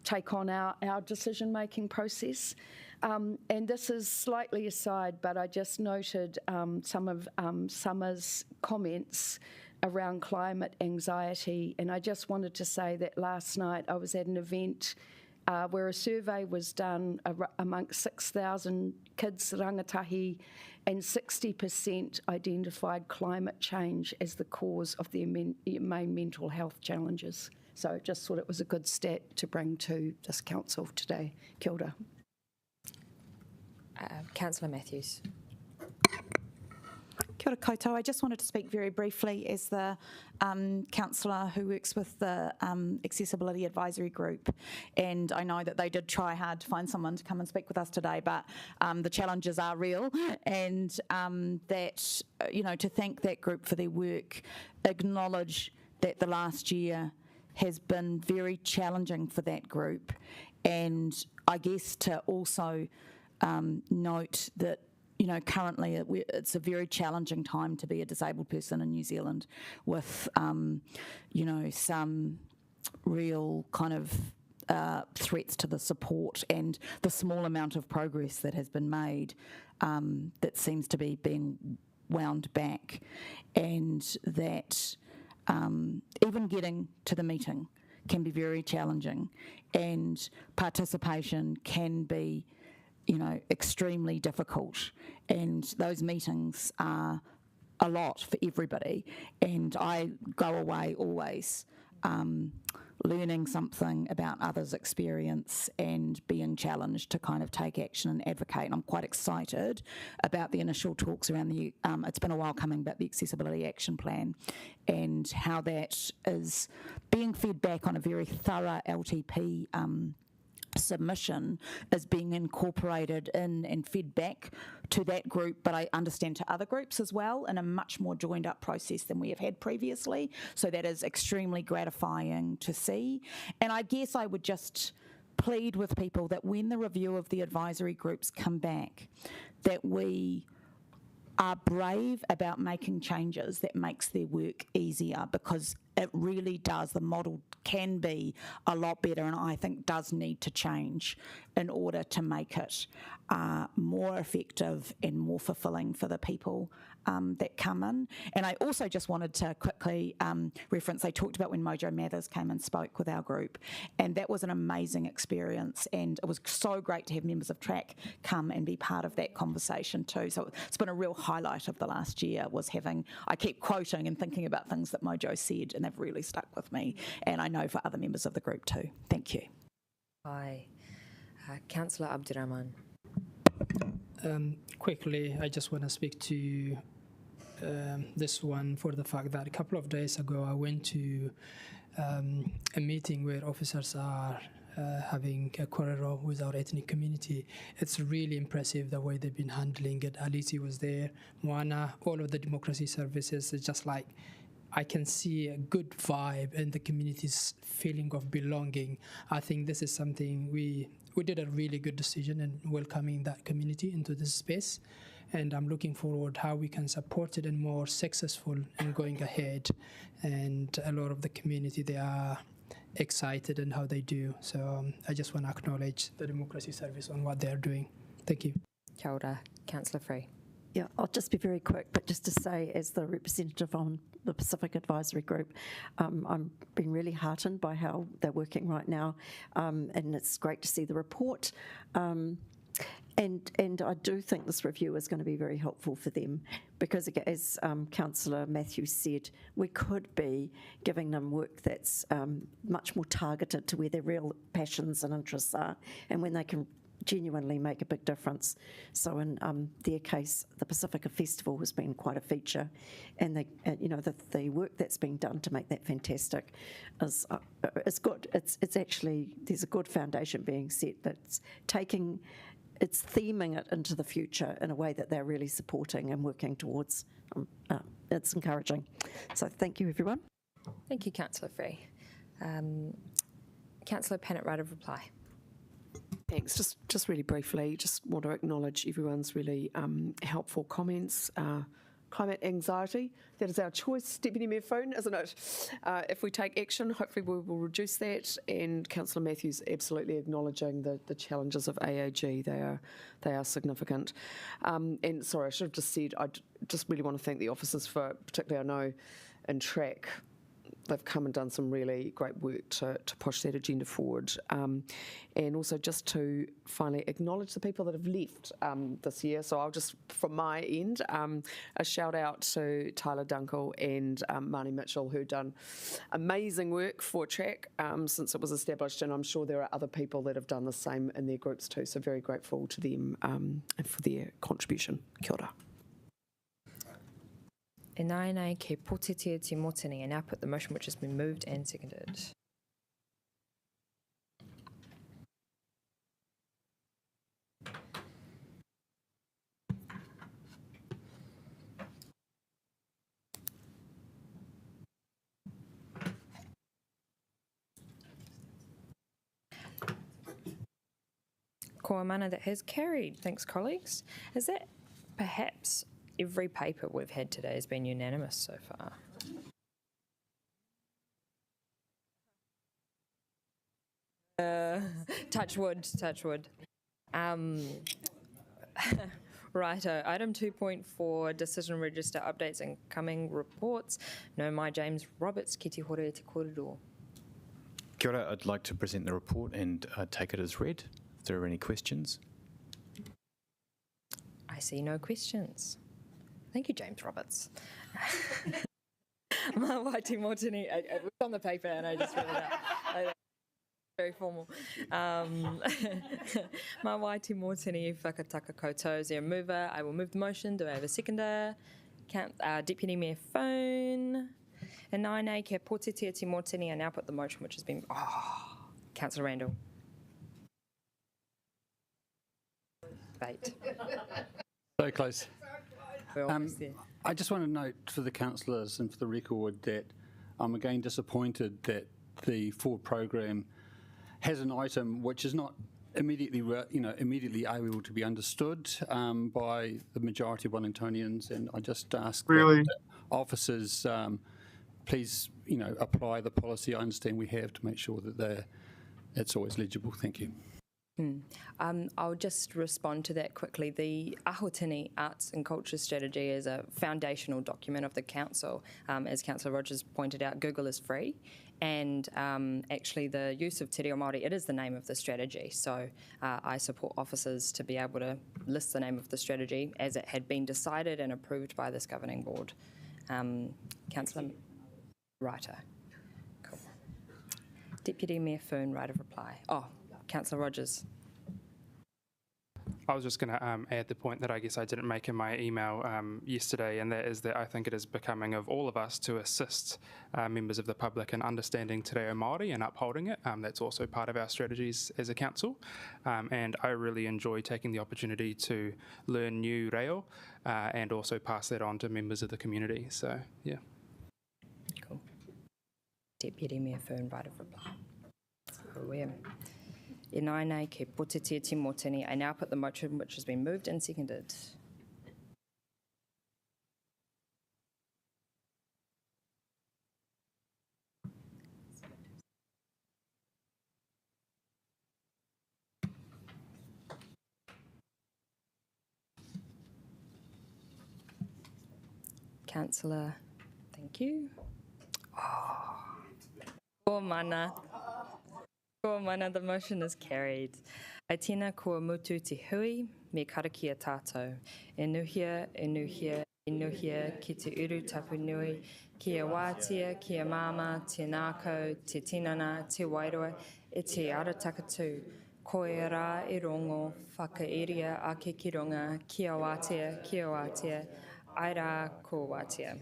take on our decision-making process. And this is slightly aside, but I just noted some of Summer's comments around climate anxiety, and I just wanted to say that last night I was at an event where a survey was done amongst 6,000 kids rangatahi, and 60% identified climate change as the cause of their main mental health challenges. So just thought it was a good stat to bring to this council today. Kia ora. Councillor Matthews. Kia ora koutou. I just wanted to speak very briefly as the councillor who works with the Accessibility Advisory Group, and I know that they did try hard to find someone to come and speak with us today, but the challenges are real, and that, you know, to thank that group for their work, acknowledge that the last year has been very challenging for that group, and I guess to also note that, you know, currently it's a very challenging time to be a disabled person in New Zealand with, you know, some real kind of threats to the support and the small amount of progress that has been made that seems to be being wound back, and that even getting to the meeting can be very challenging, and participation can be, you know, extremely difficult, and those meetings are a lot for everybody, and I go away always learning something about others' experience and being challenged to kind of take action and advocate. And I'm quite excited about the initial talks around the, it's been a while coming, but the Accessibility Action Plan, and how that is being fed back on a very thorough LTP submission is being incorporated in and fed back to that group, but I understand to other groups as well, in a much more joined up process than we have had previously. So that is extremely gratifying to see. And I guess I would just plead with people that when the review of the advisory groups come back, that we are brave about making changes that makes their work easier, because it really does. The model can be a lot better, and I think does need to change in order to make it more effective and more fulfilling for the people that come in. And I also just wanted to quickly reference, they talked about when Mojo Mathers came and spoke with our group, and that was an amazing experience, and it was so great to have members of TRAC come and be part of that conversation too. So it's been a real highlight of the last year, was having, I keep quoting and thinking about things that Mojo said, and they've really stuck with me, and I know for other members of the group too. Thank you. Hi. Councillor Abdirahman. Quickly, I just want to speak to this one for the fact that a couple of days ago I went to a meeting where officers are having a Kōrau with our ethnic community. It's really impressive the way they've been handling it. Alisi was there, Moana, all of the democracy services. It's just like, I can see a good vibe and the community's feeling of belonging. I think this is something we did a really good decision in welcoming that community into this space, and I'm looking forward how we can support it and more successful in going ahead. And a lot of the community, they are excited in how they do. So I just want to acknowledge the Democracy Service on what they're doing. Thank you. Kia ora. Councillor Free. Yeah, I'll just be very quick, but just to say, as the representative on the Pacific Advisory Group, I'm being really heartened by how they're working right now, and it's great to see the report. And I do think this review is going to be very helpful for them, because as Councillor Matthews said, we could be giving them work that's much more targeted to where their real passions and interests are, and when they can genuinely make a big difference. So in their case, the Pacifica Festival has been quite a feature, and the work that's been done to make that fantastic is good. It's actually, there's a good foundation being set that's it's theming it into the future in a way that they're really supporting and working towards. It's encouraging. So thank you, everyone. Thank you, Councillor Free. Councillor Pennant, right of reply. Thanks. Just really briefly, just want to acknowledge everyone's really helpful comments. Climate anxiety, that is our choice, Deputy Mayor Foon, isn't it? If we take action, hopefully we will reduce that. And Councillor Matthews absolutely acknowledging the challenges of AAG. They are significant. And sorry, I should have just said, I just really want to thank the officers for, particularly I know in track, they've come and done some really great work to push that agenda forward. And also just to finally acknowledge the people that have left this year. So I'll just, from my end, a shout out to Tyler Dunkel and Marnie Mitchell, who've done amazing work for track since it was established. And I'm sure there are other people that have done the same in their groups too. So very grateful to them and for their contribution. Kia ora. E nāi ke potitia te motini, and now put the motion which has been moved and seconded. Ko mana that has carried. Thanks, colleagues. Is that perhaps every paper we've had today has been unanimous so far? Touch wood, touch wood. Righto, item 2.4, decision register updates and coming reports. No mai James Roberts, ki te hore te kōrero. Kia ora, I'd like to present the report and take it as read. If there are any questions. I see no questions. Thank you, James Roberts. Ma waiti motini. It was on the paper and I just read it out. Very formal. Ma waiti motini whakataka koutou. Is there a mover? I will move the motion. Do I have a seconder? Deputy Mayor Foon. And nāi kia potitia te motini. I now put the motion which has been... Oh, Councillor Randall. Bait. So close. I just want to note for the councillors and for the record that I'm again disappointed that the forward program has an item which is not immediately able to be understood by the majority of Wellingtonians, and I just ask that officers please apply the policy I understand we have to make sure that it's always legible. Thank you. I'll just respond to that quickly. The Ahotini Arts and Culture Strategy is a foundational document of the council. As Councillor Rogers pointed out, Google is free, and actually the use of Te Reo Māori, it is the name of the strategy. So I support officers to be able to list the name of the strategy as it had been decided and approved by this governing board. Councillor Writer. Cool. Deputy Mayor Foon, right of reply. Oh, Councillor Rogers. I was just going to add the point that I guess I didn't make in my email yesterday, and that is that I think it is becoming of all of us to assist members of the public in understanding Te Reo Māori and upholding it. That's also part of our strategies as a council, and I really enjoy taking the opportunity to learn new reo and also pass that on to members of the community. So, yeah. Cool. Deputy Mayor Foon, right of reply. E nāi ke potitia te motini. I now put the motion which has been moved and seconded. Councillor, thank you. Ko mana. Ko mana, the motion is carried. I tēnā kua mutu te hui, me karakia tātou. E nuhia, ki te uru tapu nui, kia wātia, kia māma, te nākau, te tinana, te wairua, e te ara takatū. Ko e rā e rongo whakairia ake ki runga, kia wātea, ai rā ko wātea.